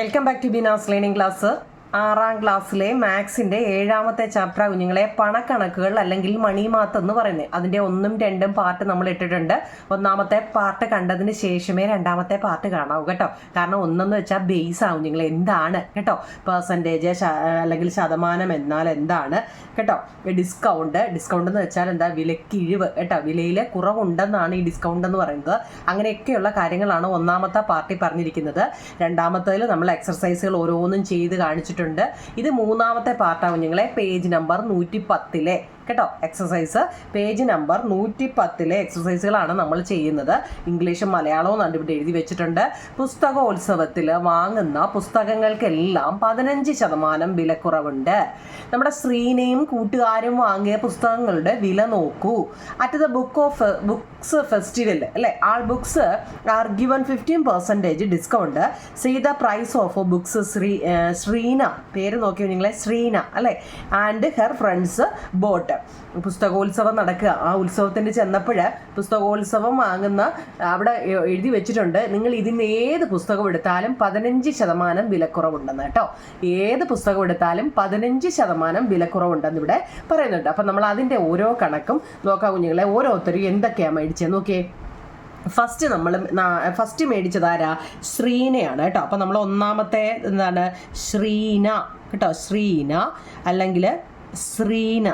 Welcome back to Bina's learning class. 6ാം ക്ലാസ്സിലെ മാത്സിൻ്റെ 7ാമത്തെ ചാപ്റ്റർ കുഞ്ഞുങ്ങളെ പണക്കണക്കുകൾ അല്ലെങ്കിൽ മണി മാത്ത് എന്ന് പറയുന്നത്. അതിൻ്റെ 1ഉം 2ഉം പാർട്ട് നമ്മൾ ഇട്ടിട്ടുണ്ട്. 1ാമത്തെ പാർട്ട് കണ്ടതിന് ശേഷമേ 2ാമത്തെ പാർട്ട് കാണാവൂ കേട്ടോ. കാരണം 1എന്ന് വെച്ചാൽ ബേസ് ആവും നിങ്ങൾ എന്താണ് കേട്ടോ. പെർസെൻറ്റേജ് അല്ലെങ്കിൽ ശതമാനം എന്നാൽ എന്താണ് കേട്ടോ. ഡിസ്കൗണ്ട് എന്ന് വെച്ചാൽ എന്താ, വിലക്കിഴിവ് കേട്ടോ. വിലയിൽ കുറവുണ്ടെന്നാണ് ഈ ഡിസ്കൗണ്ട് എന്ന് പറയുന്നത്. അങ്ങനെയൊക്കെയുള്ള കാര്യങ്ങളാണ് 1ാമത്തെ പാർട്ടിൽ പറഞ്ഞിരിക്കുന്നത്. 2ാമത്തേൽ നമ്മൾ എക്സർസൈസുകൾ ഓരോന്നും ചെയ്ത് കാണിച്ചിട്ടുണ്ട്. ഇത് 3ാമത്തെ പാർട്ടാണ് കുഞ്ഞുങ്ങളെ. പേജ് നമ്പർ 110 കേട്ടോ. എക്സസൈസ് പേജ് നമ്പർ 110 എക്സസൈസുകളാണ് നമ്മൾ ചെയ്യുന്നത്. ഇംഗ്ലീഷും മലയാളവും ഇവിടെ എഴുതി വെച്ചിട്ടുണ്ട്. പുസ്തകോത്സവത്തിൽ വാങ്ങുന്ന പുസ്തകങ്ങൾക്കെല്ലാം 15% വിലക്കുറവുണ്ട്. നമ്മുടെ ശ്രീനയും കൂട്ടുകാരും വാങ്ങിയ പുസ്തകങ്ങളുടെ വില നോക്കൂ. അറ്റ് ദ ബുക്സ് ഫെസ്റ്റിവൽ അല്ലെ, all books are given 15% discount. See the price of books. Shreena, പേര് നോക്കിയോ നിങ്ങളെ, ശ്രീന അല്ലെ, ആൻഡ് ഹെർ ഫ്രണ്ട്സ് ബോട്ട്. പുസ്തകോത്സവം നടക്കുക. ആ ഉത്സവത്തിന് ചെന്നപ്പോൾ പുസ്തകോത്സവം വാങ്ങുന്ന അവിടെ എഴുതി വെച്ചിട്ടുണ്ട്, നിങ്ങൾ ഇതിന് ഏത് പുസ്തകം എടുത്താലും 15% വിലക്കുറവുണ്ടെന്ന് കേട്ടോ. ഏത് പുസ്തകം എടുത്താലും 15% വിലക്കുറവുണ്ടെന്ന് ഇവിടെ പറയുന്നുണ്ട്. അപ്പം നമ്മൾ അതിൻ്റെ ഓരോ കണക്കും നോക്കാം കുഞ്ഞുങ്ങളെ. ഓരോരുത്തരും എന്തൊക്കെയാണ് മേടിച്ചത് നോക്കിയേ. ഫസ്റ്റ് മേടിച്ചതാരാ? ശ്രീനയാണ് കേട്ടോ. അപ്പം നമ്മൾ 1ാമത്തെ എന്താണ്, ശ്രീന കേട്ടോ. ശ്രീന അല്ലെങ്കിൽ ശ്രീന,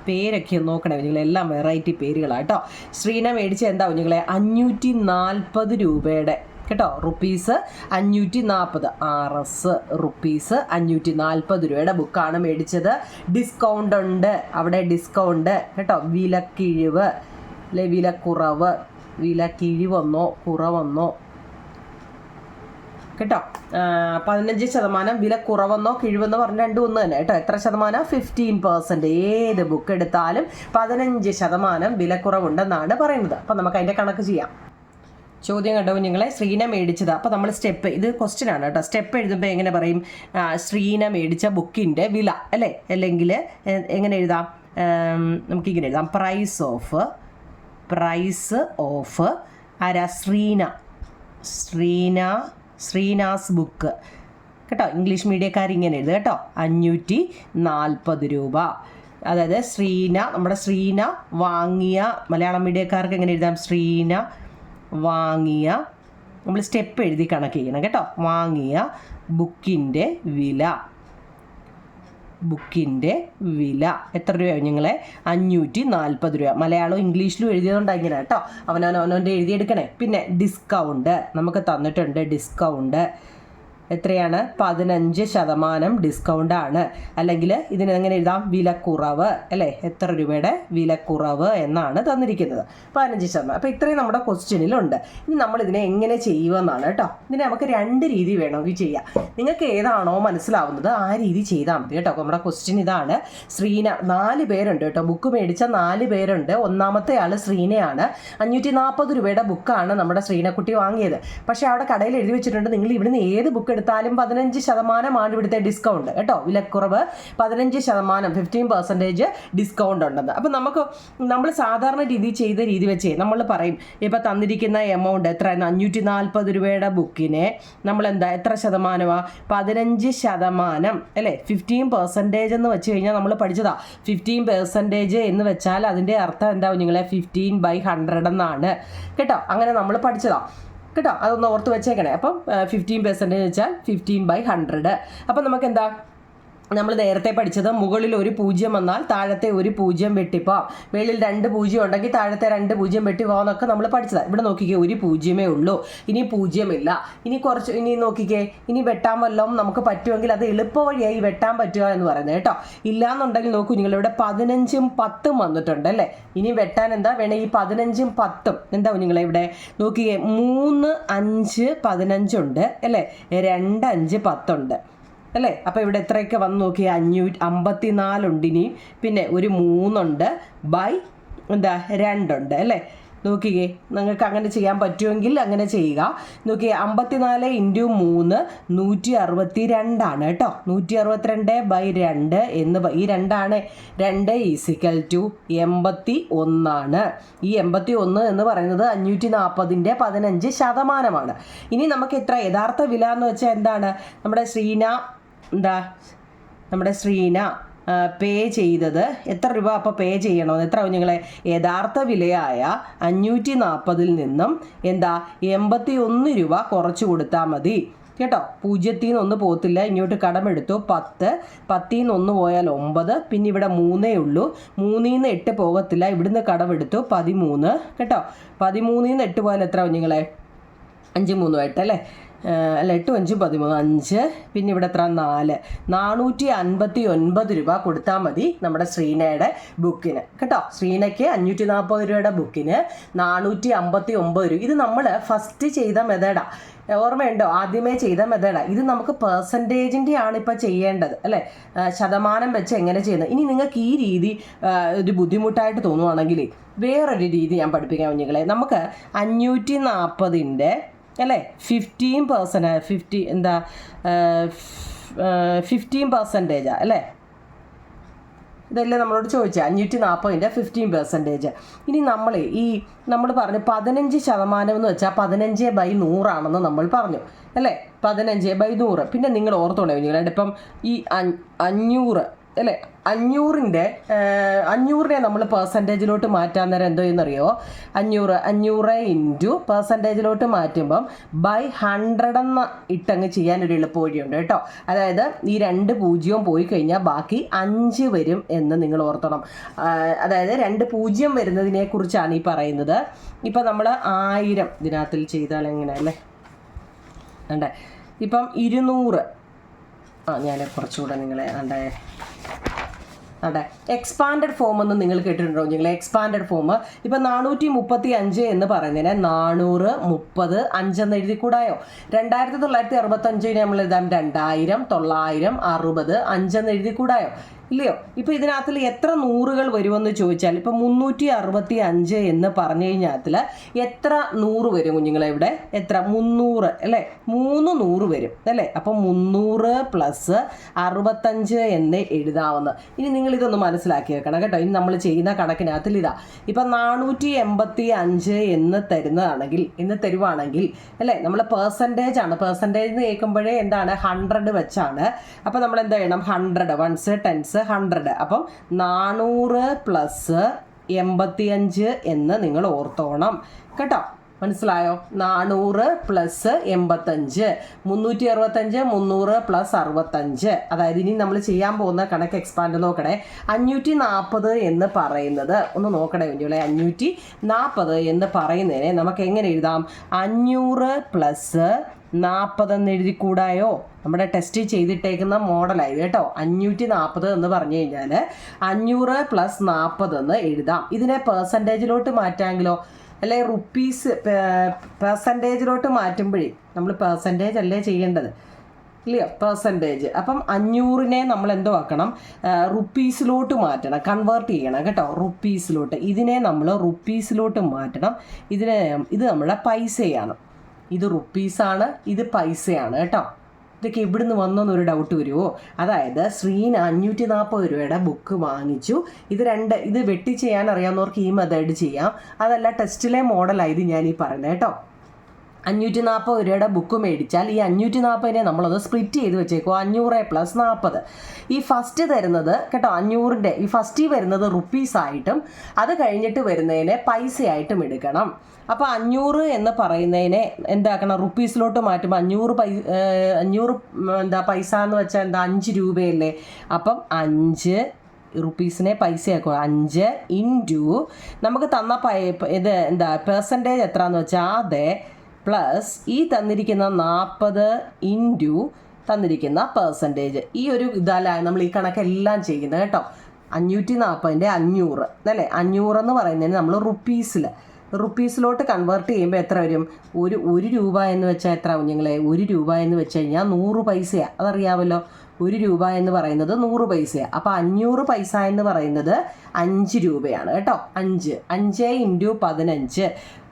പേരൊക്കെ നോക്കണേ കുഞ്ഞുങ്ങളെ, എല്ലാം വെറൈറ്റി പേരുകളാണ് കേട്ടോ. ശ്രീന മേടിച്ച എന്താ കുഞ്ഞുങ്ങളെ, 540 രൂപയുടെ കേട്ടോ. റുപ്പീസ് 540, RS റുപ്പീസ് 540 രൂപയുടെ ബുക്കാണ് മേടിച്ചത്. ഡിസ്കൗണ്ട് ഉണ്ട് അവിടെ, ഡിസ്കൗണ്ട് കേട്ടോ. വിലക്കിഴിവ് അല്ലെ, വിലക്കുറവ്, വിലക്കിഴിവെന്നോ കുറവെന്നോ കേട്ടോ. 15% വിലക്കുറവെന്നോ കിഴിവെന്നോ പറഞ്ഞ രണ്ടും ഒന്ന് തന്നെ കേട്ടോ. എത്ര ശതമാനം? 15%. ഏത് ബുക്ക് എടുത്താലും 15% വിലക്കുറവുണ്ടെന്നാണ് പറയുന്നത്. അപ്പം നമുക്ക് അതിൻ്റെ കണക്ക് ചെയ്യാം. ചോദ്യം കണ്ടോ കുഞ്ഞുങ്ങളെ, ശ്രീന മേടിച്ചത്. അപ്പോൾ നമ്മൾ സ്റ്റെപ്പ്, ഇത് ക്വസ്റ്റ്യൻ ആണ് കേട്ടോ. സ്റ്റെപ്പ് എഴുതുമ്പോൾ എങ്ങനെ പറയും? ശ്രീന മേടിച്ച ബുക്കിൻ്റെ വില അല്ലേ, അല്ലെങ്കിൽ എങ്ങനെ എഴുതാം? നമുക്കിങ്ങനെ എഴുതാം, പ്രൈസ് ഓഫ് ആരാ? ശ്രീനാസ് ബുക്ക് കേട്ടോ. ഇംഗ്ലീഷ് മീഡിയക്കാർ ഇങ്ങനെ എഴുതുക കേട്ടോ. 540 രൂപ. അതായത് നമ്മുടെ ശ്രീന വാങ്ങിയ, മലയാളം മീഡിയക്കാർക്ക് എങ്ങനെ എഴുതാം? ശ്രീന വാങ്ങിയ, നമ്മൾ സ്റ്റെപ്പ് എഴുതി കണക്ക് ചെയ്യണം കേട്ടോ. വാങ്ങിയ ബുക്കിൻ്റെ വില എത്ര രൂപയാണ് നിങ്ങളെ? 540 രൂപ. മലയാളവും ഇംഗ്ലീഷിലും എഴുതിയതുകൊണ്ട് ഇങ്ങനെ കേട്ടോ. അവനവൻ്റെ എഴുതിയെടുക്കണേ. പിന്നെ ഡിസ്കൗണ്ട് നമുക്ക് തന്നിട്ടുണ്ട്. ഡിസ്കൗണ്ട് എത്രയാണ്? 15% ഡിസ്കൗണ്ടാണ്. അല്ലെങ്കിൽ ഇതിനെങ്ങനെ എഴുതാം? വിലക്കുറവ് അല്ലേ. എത്ര രൂപയുടെ വിലക്കുറവ് എന്നാണ് തന്നിരിക്കുന്നത്? 15%. അപ്പോൾ ഇത്രയും നമ്മുടെ ക്വസ്റ്റ്യനിലുണ്ട്. ഇനി നമ്മളിതിനെ എങ്ങനെ ചെയ്യുമെന്നാണ് കേട്ടോ. ഇതിനെ നമുക്ക് 2 രീതി വേണമെങ്കിൽ ചെയ്യാം. നിങ്ങൾക്ക് ഏതാണോ മനസ്സിലാവുന്നത് ആ രീതി ചെയ്താൽ മതി കേട്ടോ. നമ്മുടെ ക്വസ്റ്റ്യൻ ഇതാണ്. ശ്രീന 4 പേരുണ്ട് കേട്ടോ. ബുക്ക് മേടിച്ച 4 പേരുണ്ട്. 1ാമത്തെ ആൾ ശ്രീനയാണ്. 540 രൂപയുടെ ബുക്കാണ് നമ്മുടെ ശ്രീനക്കുട്ടി വാങ്ങിയത്. പക്ഷേ അവിടെ കടയിൽ എഴുതി വെച്ചിട്ടുണ്ട്, നിങ്ങൾ ഇവിടുന്ന് ഏത് ബുക്ക് എടുത്താലും 15% ഇവിടുത്തെ ഡിസ്കൗണ്ട് കേട്ടോ. വിലക്കുറവ് 15%, 15% ഡിസ്കൗണ്ട് ഉണ്ടെന്ന്. അപ്പം നമ്മൾ സാധാരണ രീതി വെച്ച് നമ്മൾ പറയും, ഇപ്പം തന്നിരിക്കുന്ന എമൗണ്ട് എത്രയാണ്? 540 രൂപയുടെ ബുക്കിനെ നമ്മൾ എത്ര ശതമാനമാണ്? 15% അല്ലേ. 15% എന്ന് വെച്ച് കഴിഞ്ഞാൽ നമ്മൾ പഠിച്ചതാ. 15% എന്ന് വെച്ചാൽ അതിൻ്റെ അർത്ഥം എന്താ കുഞ്ഞുങ്ങളെ? 15/100 എന്നാണ് കേട്ടോ. അങ്ങനെ നമ്മൾ പഠിച്ചതാ കേട്ടോ. അതൊന്ന് ഓർത്ത് വെച്ചേക്കണേ. അപ്പം 15% വെച്ചാൽ 15/100. അപ്പം നമുക്ക് എന്താ, നമ്മൾ നേരത്തെ പഠിച്ചത് മുകളിൽ 1 0 വന്നാൽ താഴത്തെ 1 0 വെട്ടിപ്പോവാം. മേളിൽ 2 0 ഉണ്ടെങ്കിൽ താഴത്തെ 2 0 വെട്ടിപ്പോവാന്നൊക്കെ നമ്മൾ പഠിച്ചതാണ്. ഇവിടെ നോക്കിക്കേ, 1 0 ഉള്ളൂ. ഇനി 0 ഇല്ല. ഇനി നോക്കിക്കേ, ഇനി വെട്ടാൻ വല്ലതും നമുക്ക് പറ്റുമെങ്കിൽ അത് എളുപ്പവഴിയായി വെട്ടാൻ പറ്റുക എന്ന് പറയുന്നത് കേട്ടോ. ഇല്ലാന്നുണ്ടെങ്കിൽ നോക്കൂ നിങ്ങൾ, ഇവിടെ 15ഉം 10ഉം വന്നിട്ടുണ്ട് അല്ലേ. ഇനി വെട്ടാൻ എന്താ വേണേ? ഈ 15ഉം 10ഉം എന്താ കുഞ്ഞുങ്ങളെ ഇവിടെ നോക്കിക്കേ, 3 5 15 ഉണ്ട് അല്ലേ, 2 5 10 ഉണ്ട് അല്ലേ. അപ്പോൾ ഇവിടെ എത്രയൊക്കെ വന്ന് നോക്കിയാൽ 554 ഉണ്ട്. ഇനി പിന്നെ ഒരു 3 ഉണ്ട്, ബൈ 2 ഉണ്ട് അല്ലേ. നോക്കിക്കേ, നിങ്ങൾക്ക് അങ്ങനെ ചെയ്യാൻ പറ്റുമെങ്കിൽ അങ്ങനെ ചെയ്യുക. നോക്കിയേ, 54 × 3 162 കേട്ടോ. 162/2 എന്ന് ഈ 2 2 = 81. ഈ 81 എന്ന് പറയുന്നത് 540ൻ്റെ 15%. ഇനി നമുക്ക് എത്ര യഥാർത്ഥ വില എന്ന് വെച്ചാൽ എന്താണ്? നമ്മുടെ ശ്രീന പേ ചെയ്തത് എത്ര രൂപ അപ്പോൾ പേ ചെയ്യണമെന്ന് എത്ര നിങ്ങളെ യഥാർത്ഥ വിലയായ 540 നിന്നും 81 രൂപ കുറച്ച് കൊടുത്താൽ മതി കേട്ടോ. 0ൽ നിന്ന് 1 പോകത്തില്ല. ഇങ്ങോട്ട് കടമെടുത്തു 10, 10ൽ നിന്ന് 1 പോയാൽ 9, പിന്നെ ഇവിടെ 3 ഉള്ളൂ. 3ൽ നിന്ന് 8 പോകത്തില്ല. ഇവിടുന്ന് കടമെടുത്തു 13 കേട്ടോ. 13ൽ നിന്ന് 8 പോയാൽ എത്ര നിങ്ങളെ? 5 3 8 അല്ലേ? അല്ല 8 5 13 5, പിന്നെ ഇവിടെ എത്ര? 4. 459 രൂപ കൊടുത്താൽ മതി നമ്മുടെ ശ്രീനയുടെ ബുക്കിന് കേട്ടോ. ശ്രീനയ്ക്ക് 540 രൂപയുടെ ബുക്കിന് 459 രൂപ. ഇത് നമ്മൾ ഫസ്റ്റ് ചെയ്ത മെത്തേഡാണ്, ഓർമ്മയുണ്ടോ? ആദ്യമേ ചെയ്ത മെത്തേഡാണ് ഇത്. നമുക്ക് പെർസെൻറ്റേജിൻ്റെ ആണ് ഇപ്പോൾ ചെയ്യേണ്ടത് അല്ലേ, ശതമാനം വെച്ച് എങ്ങനെ ചെയ്യുന്നത്. ഇനി നിങ്ങൾക്ക് ഈ രീതി ഒരു ബുദ്ധിമുട്ടായിട്ട് തോന്നുവാണെങ്കിൽ വേറൊരു രീതി ഞാൻ പഠിപ്പിക്കാൻ കുഞ്ഞുങ്ങളെ. നമുക്ക് 540ൻ്റെ അല്ലേ 15% അല്ലേ, ഇതല്ലേ നമ്മളോട് ചോദിച്ചത് 540ൻ്റെ 15%. ഇനി നമ്മൾ പറഞ്ഞു 15% എന്ന് വെച്ചാൽ 15/100 ആണെന്ന് നമ്മൾ പറഞ്ഞു അല്ലേ, 15/100. പിന്നെ നിങ്ങൾ ഓർത്തോണേ നിങ്ങളുടെ ഇപ്പം ഈ 500 അല്ലേ, 500നെ നമ്മൾ പെർസെൻറ്റേജിലോട്ട് മാറ്റാൻ നേരം എന്തോ എന്നറിയോ? 500 പെർസെൻറ്റേജിലോട്ട് മാറ്റുമ്പം ബൈ 100 എന്ന് ഇട്ടങ്ങ് ചെയ്യാനൊരു എളുപ്പ വഴിയുണ്ട് കേട്ടോ. അതായത് ഈ 2 0 പോയി കഴിഞ്ഞാൽ ബാക്കി 5 വരും എന്ന് നിങ്ങൾ ഓർത്തണം. അതായത് 2 0 വരുന്നതിനെ കുറിച്ചാണ് ഈ പറയുന്നത്. ഇപ്പം നമ്മൾ 1000 ഇതിനകത്തിൽ ചെയ്താൽ എങ്ങനെയല്ലേ അണ്ടേ. ഇപ്പം 200 ഞാൻ കുറച്ചുകൂടെ നിങ്ങളെ അതെ എക്സ്പാൻഡഡ് ഫോം എന്ന് നിങ്ങൾ കേട്ടിട്ടുണ്ടോ? നിങ്ങൾ എക്സ്പാൻഡഡ് ഫോം ഇപ്പം 435 എന്ന് പറയുന്നതിന് 430 5 എന്ന് എഴുതി കൂടായോ? 2965 നമ്മൾ എഴുതാം 2960 5 എന്ന് എഴുതി കൂടായോ? ഇല്ലയോ? ഇപ്പം ഇതിനകത്തിൽ എത്ര 100കൾ വരുമെന്ന് ചോദിച്ചാൽ ഇപ്പം 365 എന്ന് പറഞ്ഞു കഴിഞ്ഞാൽ എത്ര 100 വരും കുഞ്ഞുങ്ങളെ? ഇവിടെ എത്ര? 300 അല്ലേ, 3 100 വരും അല്ലേ. അപ്പം 300 + 65 എന്ന് എഴുതാവുന്ന. ഇനി നിങ്ങൾ ഇതൊന്ന് മനസ്സിലാക്കി വെക്കണം കേട്ടോ. ഇനി നമ്മൾ ചെയ്യുന്ന കണക്കിനകത്തിൽ ഇതാ ഇപ്പം 485 എന്ന് തരുവാണെങ്കിൽ അല്ലേ, നമ്മൾ പെർസെൻറ്റേജ് ആണ്. പെർസെൻറ്റേജ് എന്ന് കേൾക്കുമ്പോഴേ എന്താണ്? 100 വെച്ചാണ്. അപ്പം നമ്മൾ എന്താ ചെയ്യണം? 100 1s 10s 100. അപ്പം 400 + 85 എന്ന് നിങ്ങൾ ഓർത്തോണം കേട്ടോ. മനസ്സിലായോ? 400 + 85 365 300 + 65. അതായത് ഇനി നമ്മൾ ചെയ്യാൻ പോകുന്ന കണക്ക് എക്സ്പാൻഡ് നോക്കണേ. 540 എന്ന് പറയുന്നത് ഒന്ന് നോക്കണേ കുഞ്ഞുങ്ങളെ. 540 എന്ന് പറയുന്നതിനെ നമുക്ക് എങ്ങനെ എഴുതാം? 500 + 40 എന്ന് എഴുതി കൂടായോ? നമ്മുടെ ടെസ്റ്റ് ചെയ്തിട്ടേക്കുന്ന മോഡലായത് കേട്ടോ. 540 എന്ന് പറഞ്ഞു കഴിഞ്ഞാൽ 500 + 40 എന്ന് എഴുതാം. ഇതിനെ പെർസെൻറ്റേജിലോട്ട് മാറ്റാമെങ്കിലോ? അല്ലെ റുപ്പീസ് പെർസെൻറ്റേജിലോട്ട് മാറ്റുമ്പോഴേ നമ്മൾ പെർസെൻറ്റേജ് അല്ലേ ചെയ്യേണ്ടത് ഇല്ലയോ? പെർസെൻറ്റേജ്. അപ്പം 500നെ നമ്മൾ എന്തോ ആക്കണം? റുപ്പീസിലോട്ട് മാറ്റണം, കൺവേർട്ട് ചെയ്യണം കേട്ടോ. റുപ്പീസിലോട്ട് ഇതിനെ നമ്മൾ റുപ്പീസിലോട്ട് മാറ്റണം. ഇത് നമ്മുടെ പൈസയാണ്. ഇത് റുപ്പീസാണ്, ഇത് പൈസയാണ് കേട്ടോ. ഇതൊക്കെ എവിടുന്ന് വന്നൊന്നൊരു ഡൗട്ട് വരുമോ? അതായത് ശ്രീന് 540 രൂപയുടെ ബുക്ക് വാങ്ങിച്ചു. ഇത് വെട്ടി ചെയ്യാൻ അറിയാവുന്നവർക്ക് ഈ മെത്തേഡ് ചെയ്യാം. അതല്ല ടെസ്റ്റിലെ മോഡലായത് ഞാൻ ഈ പറയുന്നത് കേട്ടോ. 540 രൂപയുടെ ബുക്ക് മേടിച്ചാൽ ഈ 540നെ നമ്മളത് സ്പ്ലിറ്റ് ചെയ്ത് വെച്ചേക്കും. 500 + 40. ഈ ഫസ്റ്റ് തരുന്നത് കേട്ടോ 500ൻ്റെ ഈ ഫസ്റ്റ് വരുന്നത് റുപ്പീസായിട്ടും അത് കഴിഞ്ഞിട്ട് വരുന്നതിനെ പൈസയായിട്ടും എടുക്കണം. അപ്പോൾ 500 എന്ന് പറയുന്നതിനെ എന്താക്കണം? റുപ്പീസിലോട്ട് മാറ്റുമ്പോൾ 500 പൈസ എന്ന് വെച്ചാൽ 5 രൂപയല്ലേ. അപ്പം 5 റുപ്പീസിനെ പൈസയാക്കുക. 5 × നമുക്ക് തന്ന പെർസെൻറ്റേജ് എത്രയാണെന്ന് വെച്ചാൽ അതെ പ്ലസ് ഈ തന്നിരിക്കുന്ന 40 × തന്നിരിക്കുന്ന പെർസെൻറ്റേജ്. ഈ ഒരു ഇതല്ല നമ്മൾ ഈ കണക്കെല്ലാം ചെയ്യുന്നത് കേട്ടോ. 540ൻ്റെ 500 അല്ലേ, 500 എന്ന് പറയുന്നതിന് നമ്മൾ റുപ്പീസിലോട്ട് കൺവേർട്ട് ചെയ്യുമ്പോൾ എത്ര വരും? 1 രൂപ എന്ന് വെച്ചാൽ എത്ര കുഞ്ഞുങ്ങളെ? 1 രൂപ എന്ന് വെച്ച് കഴിഞ്ഞാൽ 100 പൈസയാണ്. അതറിയാമല്ലോ. 1 രൂപ എന്ന് പറയുന്നത് 100 പൈസയാണ്. അപ്പോൾ 500 പൈസ എന്ന് പറയുന്നത് 5 രൂപയാണ് കേട്ടോ. 5 × 15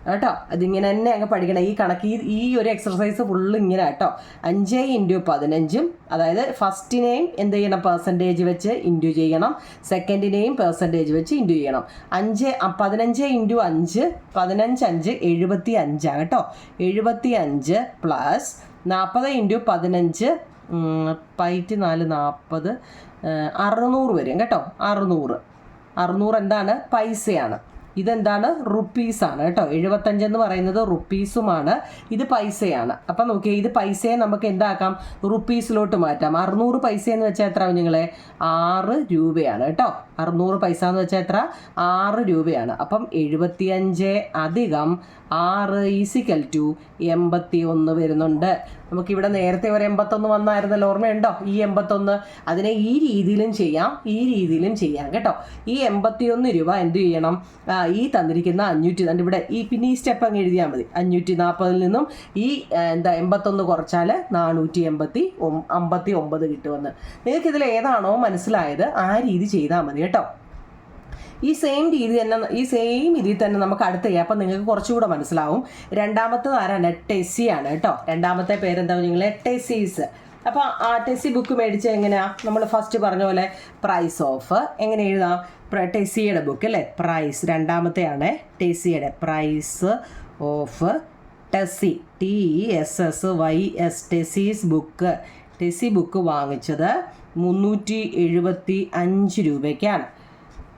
കേട്ടോ. അതിങ്ങനെ തന്നെ അങ്ങ് പഠിക്കണം. ഈ കണക്ക് ഈ ഒരു എക്സർസൈസ് ഫുള്ള് ഇങ്ങനെ കേട്ടോ. 5 × 15 അതായത് ഫസ്റ്റിനെയും എന്ത് ചെയ്യണം, പെർസെൻറ്റേജ് വെച്ച് ഇൻറ്റു ചെയ്യണം, സെക്കൻഡിനെയും പെർസെൻറ്റേജ് വെച്ച് ഇൻറ്റു ചെയ്യണം. 15 × 5 15 75 കേട്ടോ. 75 പ്ലസ് 40 × 15 പൈറ്റ് 4 40 600 വരും കേട്ടോ. 600 എന്താണ്, പൈസയാണ്. ഇതെന്താണ്, റുപ്പീസാണ് കേട്ടോ. 75 എന്ന് പറയുന്നത് റുപ്പീസുമാണ്, ഇത് പൈസയാണ്. അപ്പം നോക്കിയാൽ ഇത് പൈസയെ നമുക്ക് എന്താക്കാം, റുപ്പീസിലോട്ട് മാറ്റാം. 600 പൈസ എന്ന് വെച്ചാൽ എത്ര കുഞ്ഞുങ്ങളെ, 6 രൂപയാണ് കേട്ടോ. 600 പൈസ എന്ന് വെച്ചാൽ എത്ര, 6 രൂപയാണ്. അപ്പം 75 അധികം 6 = 81 വരുന്നുണ്ട്. നമുക്കിവിടെ നേരത്തെ ഒരു 81 വന്നായിരുന്നല്ലോ, ഓർമ്മയുണ്ടോ? ഈ 81 അതിനെ ഈ രീതിയിലും ചെയ്യാം കേട്ടോ. ഈ 81 രൂപ എന്ത് ചെയ്യണം, ഈ തന്നിരിക്കുന്ന 500 ഇവിടെ പിന്നെ ഈ സ്റ്റെപ്പ് അങ്ങ് എഴുതിയാൽ മതി. 540 നിന്നും ഈ 81 കുറച്ചാൽ 459 കിട്ടുമെന്ന്. നിങ്ങൾക്ക് ഇതിൽ ഏതാണോ മനസ്സിലായത് ആ രീതി ചെയ്താൽ മതി കേട്ടോ. ഈ സെയിം രീതിയിൽ തന്നെ നമുക്ക് അടുത്ത ചെയ്യാം. അപ്പം നിങ്ങൾക്ക് കുറച്ചുകൂടെ മനസ്സിലാവും. രണ്ടാമത്തത് ആരാണ്, ടെസ്സിയാണ് കേട്ടോ. രണ്ടാമത്തെ പേരെന്താ നിങ്ങളെ, ടെസീസ്. അപ്പോൾ ആ ടെസ്സി ബുക്ക് മേടിച്ച് എങ്ങനെയാ, നമ്മൾ ഫസ്റ്റ് പറഞ്ഞ പോലെ പ്രൈസ് ഓഫ് എങ്ങനെ എഴുതാം, ടെസ്സിയുടെ ബുക്ക് അല്ലേ, പ്രൈസ്. രണ്ടാമത്തെയാണ് ടെസ്സിയുടെ price of Tessy, TESSYS, Tessy's book. Tessy book വാങ്ങിച്ചത് 375 രൂപയ്ക്കാണ്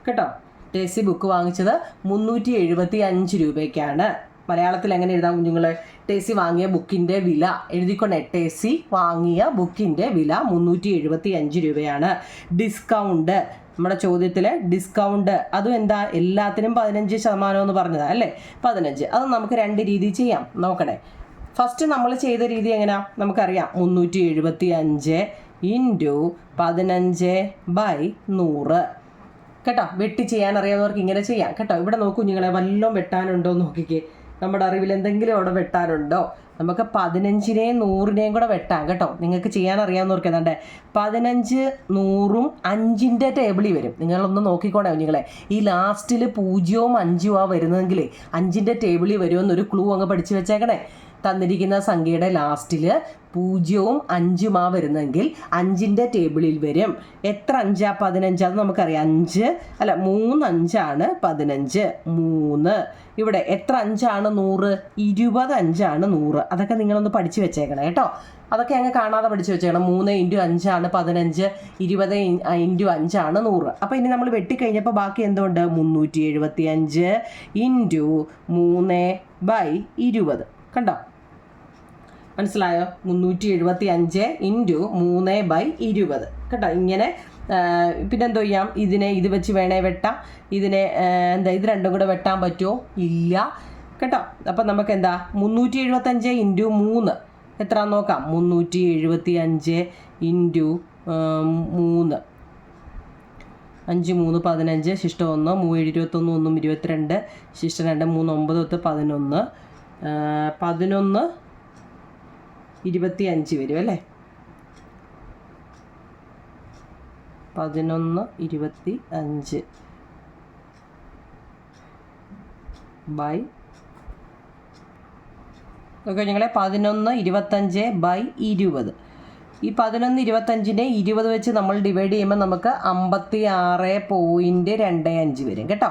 കേട്ടോ. ടെസ്സി ബുക്ക് വാങ്ങിച്ചത് 375 രൂപയ്ക്കാണ്. മലയാളത്തിൽ എങ്ങനെ എഴുതാം കുഞ്ഞുങ്ങൾ, ടെസ്സി വാങ്ങിയ ബുക്കിൻ്റെ വില എഴുതിക്കൊണ്ടേ. ടെസ്സി വാങ്ങിയ ബുക്കിൻ്റെ വില 375 രൂപയാണ്. ഡിസ്കൗണ്ട്, നമ്മുടെ ചോദ്യത്തിൽ ഡിസ്കൗണ്ട് അതും എന്താ, എല്ലാത്തിനും 15% എന്ന് പറഞ്ഞതാണ് അല്ലേ, 15. അത് നമുക്ക് 2 രീതി ചെയ്യാം, നോക്കണേ. ഫസ്റ്റ് നമ്മൾ ചെയ്ത രീതി എങ്ങനെയാ, നമുക്കറിയാം. 375 × 15/100 കേട്ടോ. വെട്ടി ചെയ്യാൻ അറിയാവുന്നവർക്ക് ഇങ്ങനെ ചെയ്യാം കേട്ടോ. ഇവിടെ നോക്കൂ കുഞ്ഞുങ്ങളെ, വല്ലതും വെട്ടാനുണ്ടോ നോക്കിക്കേ. നമ്മുടെ അറിവിൽ എന്തെങ്കിലും അവിടെ വെട്ടാനുണ്ടോ? നമുക്ക് 15നെയും 100നെയും കൂടെ വെട്ടാം കേട്ടോ. നിങ്ങൾക്ക് ചെയ്യാൻ അറിയാവുന്നവർക്ക് ഏതാണ്ട് 15 100ഉം 5ൻ്റെ ടേബിളിൽ വരും. നിങ്ങളൊന്ന് നോക്കിക്കോണേ കുഞ്ഞുങ്ങളെ. ഈ ലാസ്റ്റിൽ 0ഉം 5ഉം വരുന്നതെങ്കിൽ 5ൻ്റെ ടേബിളിൽ വരുമെന്നൊരു ക്ലൂ അങ്ങ് പഠിച്ചു വെച്ചേക്കണേ. തന്നിരിക്കുന്ന സംഖ്യയുടെ ലാസ്റ്റിൽ 0ഉം 5ഉം വരുന്നതെങ്കിൽ 5ൻ്റെ ടേബിളിൽ വരും. എത്ര 5 15, അത് നമുക്കറിയാം. 3 5 15. 3 ഇവിടെ എത്ര 5 100, 25 100. അതൊക്കെ നിങ്ങളൊന്ന് പഠിച്ചു വെച്ചേക്കണം കേട്ടോ. അതൊക്കെ അങ്ങ് കാണാതെ പഠിച്ചു വെച്ചേക്കണം. 3 × 5 15, 20 × 5 100. അപ്പോൾ ഇനി നമ്മൾ വെട്ടിക്കഴിഞ്ഞപ്പോൾ ബാക്കി എന്തുകൊണ്ട്, 375 × 3/20 കണ്ടോ, മനസ്സിലായോ? 375 × 3/20 കേട്ടോ. ഇങ്ങനെ പിന്നെന്തോ ചെയ്യാം, ഇതിനെ ഇത് വെച്ച് വേണേ വെട്ടാം. ഇതിനെ ഇത് രണ്ടും കൂടെ വെട്ടാൻ പറ്റുമോ, ഇല്ല കേട്ടോ. അപ്പം നമുക്ക് എന്താ, 375 × 3 എത്ര നോക്കാം. 375 × 3, 5 3 15, ശിഷ്ടം 1, 3 21 1 22, ശിഷ്ടം 2 3 9 10 11 25 വരും അല്ലേ. 11 25 ബൈ ഓക്കെ ഞങ്ങളെ 11 25/20. ഈ 11 25നെ 20 വെച്ച് നമ്മൾ ഡിവൈഡ് ചെയ്യുമ്പോൾ നമുക്ക് 56.25 വരും കേട്ടോ.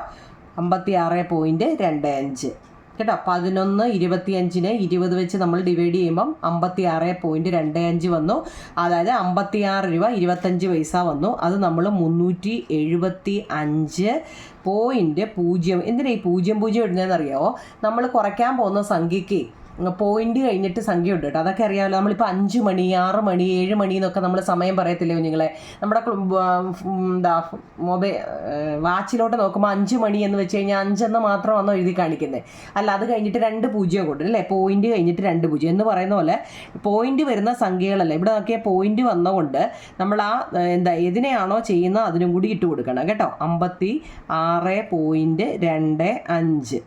56.25 കേട്ടോ. 11 25നെ 20 വെച്ച് നമ്മൾ ഡിവൈഡ് ചെയ്യുമ്പം 56.25 വന്നു. അതായത് 56 രൂപ 25 പൈസ വന്നു. അത് നമ്മൾ 375.0. എന്തിനാ ഈ 00 ഇടുന്നതെന്ന് അറിയാമോ? നമ്മൾ കുറയ്ക്കാൻ പോകുന്ന സംഖ്യയ്ക്ക് പോയിന്റ് കഴിഞ്ഞിട്ട് സംഖ്യ ഉണ്ട് കേട്ടോ. അതൊക്കെ അറിയാമല്ലോ. നമ്മളിപ്പോൾ 5 മണി 6 മണി 7 മണി എന്നൊക്കെ നമ്മൾ സമയം പറയത്തില്ലേ കുഞ്ഞുങ്ങളെ. നമ്മുടെ വാച്ചിലോട്ട് നോക്കുമ്പോൾ 5 മണി എന്ന് വെച്ച് കഴിഞ്ഞാൽ 5 എന്ന് മാത്രമാണോ എഴുതി കാണിക്കുന്നത്? അല്ല, അത് കഴിഞ്ഞിട്ട് 2 0 കൊണ്ട് അല്ലേ, പോയിന്റ് കഴിഞ്ഞിട്ട് 2 0 എന്ന് പറയുന്ന പോലെ പോയിന്റ് വരുന്ന സംഖ്യകളല്ലേ. ഇവിടെ നോക്കിയാൽ പോയിന്റ് വന്നതുകൊണ്ട് നമ്മൾ ആ ഏതിനെയാണോ ചെയ്യുന്നത് അതിനും കൂടി ഇട്ട് കൊടുക്കണം കേട്ടോ. 56.25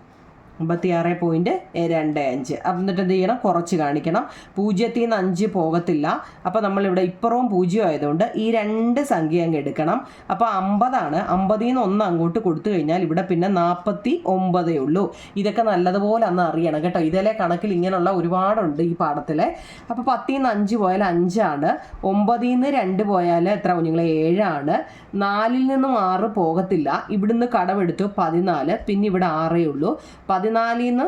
56.25. എന്നിട്ട് എന്ത് ചെയ്യണം? കുറച്ച് കാണിക്കണം. 0-ൽ നിന്ന് 5 പോകത്തില്ല. അപ്പോൾ നമ്മളിവിടെ ഇപ്പുറവും 0 ആയതുകൊണ്ട് ഈ 2 സംഖ്യ അങ്ങ് എടുക്കണം. അപ്പോൾ 50 ആണ്. 50-ൽ നിന്ന് 1 അങ്ങോട്ട് കൊടുത്തു കഴിഞ്ഞാൽ ഇവിടെ പിന്നെ 49 ഉള്ളൂ. ഇതൊക്കെ നല്ലതുപോലെ അന്ന് അറിയണം കേട്ടോ. ഇതിലെ കണക്കിൽ ഇങ്ങനെയുള്ള ഒരുപാടുണ്ട് ഈ പാഠത്തിൽ. അപ്പോൾ 10-ൽ നിന്ന് 5 പോയാൽ 5 ആണ്. 9-ൽ നിന്ന് 2 പോയാൽ എത്ര കുഞ്ഞുങ്ങളെ? 7 ആണ്. 4-ൽ നിന്നും 6 പോകത്തില്ല. ഇവിടുന്ന് കടമെടുത്തു 14, പിന്നെ ഇവിടെ 6 ഉള്ളൂ. 14-ൽ നിന്ന്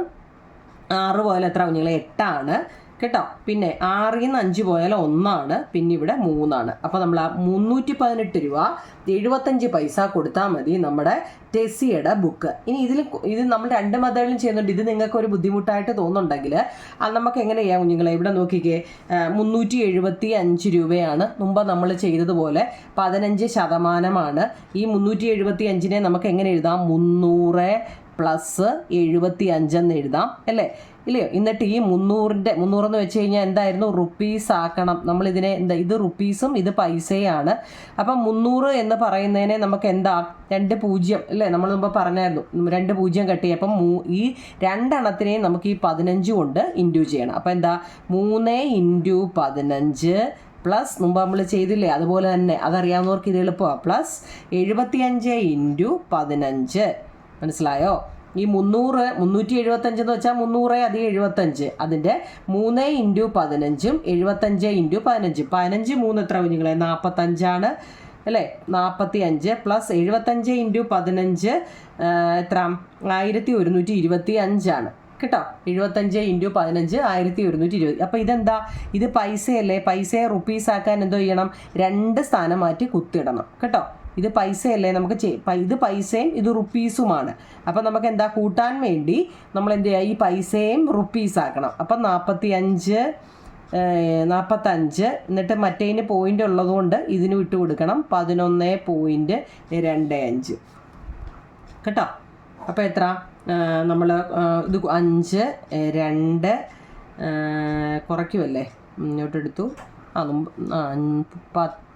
6 പോയാൽ എത്ര കുഞ്ഞുങ്ങളെ? 8 ആണ് കേട്ടോ. പിന്നെ 6-ൽ നിന്ന് 5 പോയാൽ 1 ആണ്, പിന്നെ ഇവിടെ 3 ആണ്. അപ്പോൾ നമ്മൾ ആ 318 രൂപ 75 പൈസ കൊടുത്താൽ മതി നമ്മുടെ ടെസ്സിയുടെ ബുക്ക്. ഇനി ഇത് നമ്മൾ 2 മെത്തേഡിലും ചെയ്യുന്നുണ്ട്. ഇത് നിങ്ങൾക്ക് ഒരു ബുദ്ധിമുട്ടായിട്ട് തോന്നുന്നുണ്ടെങ്കിൽ അത് നമുക്ക് എങ്ങനെ ചെയ്യാം കുഞ്ഞുങ്ങളെ? ഇവിടെ നോക്കിക്കേ, 375 രൂപയാണ്. മുമ്പ് നമ്മൾ ചെയ്തതുപോലെ 15% ഈ 375-നെ നമുക്ക് എങ്ങനെ എഴുതാം? 300 പ്ലസ് 75 എന്ന് എഴുതാം അല്ലേ? ഇല്ലയോ? എന്നിട്ട് ഈ 300 എന്ന് വെച്ച് കഴിഞ്ഞാൽ എന്തായിരുന്നു? റുപ്പീസ് ആക്കണം. നമ്മളിതിനെ ഇത് റുപ്പീസും ഇത് പൈസയാണ്. അപ്പം 300 എന്ന് പറയുന്നതിനെ നമുക്ക് എന്താ? 2 0 അല്ലേ? നമ്മൾ മുമ്പ് പറഞ്ഞായിരുന്നു 2 0 കട്ടി. അപ്പം ഈ 2 എണ്ണത്തിനെയും നമുക്ക് ഈ 15 കൊണ്ട് ഇൻറ്റു ചെയ്യണം. അപ്പം എന്താ? 3 × 15 പ്ലസ് മുമ്പ് നമ്മൾ ചെയ്തില്ലേ അതുപോലെ തന്നെ, അതറിയാവുന്നവർക്ക് ഇത് എളുപ്പമാണ്. പ്ലസ് 75 × 15. മനസ്സിലായോ? ഈ 375 എന്ന് വെച്ചാൽ 300 + 75, അതിൻ്റെ 3 × 15-ഉം 75 × 15. 15 3 എത്ര കുഞ്ഞുങ്ങളെ? 45 ആണ് അല്ലേ? 45 പ്ലസ് 75 × 15 എത്ര? 1125 ആണ് കേട്ടോ. 75 × 15 1120. അപ്പോൾ ഇതെന്താ? ഇത് പൈസയല്ലേ? പൈസയെ റുപ്പീസ് ആക്കാൻ എന്തോ ചെയ്യണം? 2 സ്ഥാനം മാറ്റി കുത്തിടണം കേട്ടോ. ഇത് പൈസയല്ലേ? നമുക്ക് ഇത് പൈസയും ഇത് റുപ്പീസുമാണ്. അപ്പം നമുക്ക് എന്താ കൂട്ടാൻ വേണ്ടി നമ്മൾ എന്ത് ചെയ്യുക? ഈ പൈസയും റുപ്പീസ് ആക്കണം. അപ്പം 45 എന്നിട്ട് മറ്റേതിന് പോയിൻ്റ് ഉള്ളതുകൊണ്ട് ഇതിന് വിട്ട് കൊടുക്കണം. 11.25 കേട്ടോ. അപ്പോൾ എത്ര? നമ്മൾ ഇത് 5 2 കുറയ്ക്കുമല്ലേ? ഇങ്ങോട്ടെടുത്തു.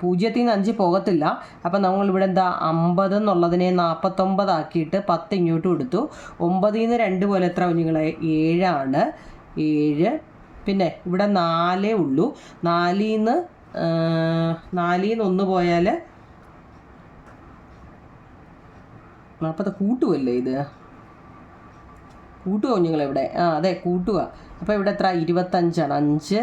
0-ൽ നിന്ന് 5 പോകത്തില്ല. അപ്പം നമ്മളിവിടെ എന്താ? 50 എന്നുള്ളതിനെ 49 ആക്കിയിട്ട് 10 ഇങ്ങോട്ടും എടുത്തു. 9-ൽ നിന്ന് 2 പോലെ എത്ര കുഞ്ഞുങ്ങളെ? 7 ആണ്. 7. പിന്നെ ഇവിടെ 4 ഉള്ളൂ. 4-ൽ നിന്ന് 1 പോയാൽ 40 കൂട്ടുമല്ലേ? ഇത് കൂട്ടുക കുഞ്ഞുങ്ങളെ ഇവിടെ. അതെ കൂട്ടുക. അപ്പോൾ ഇവിടെ എത്ര? 25 ആണ്. 5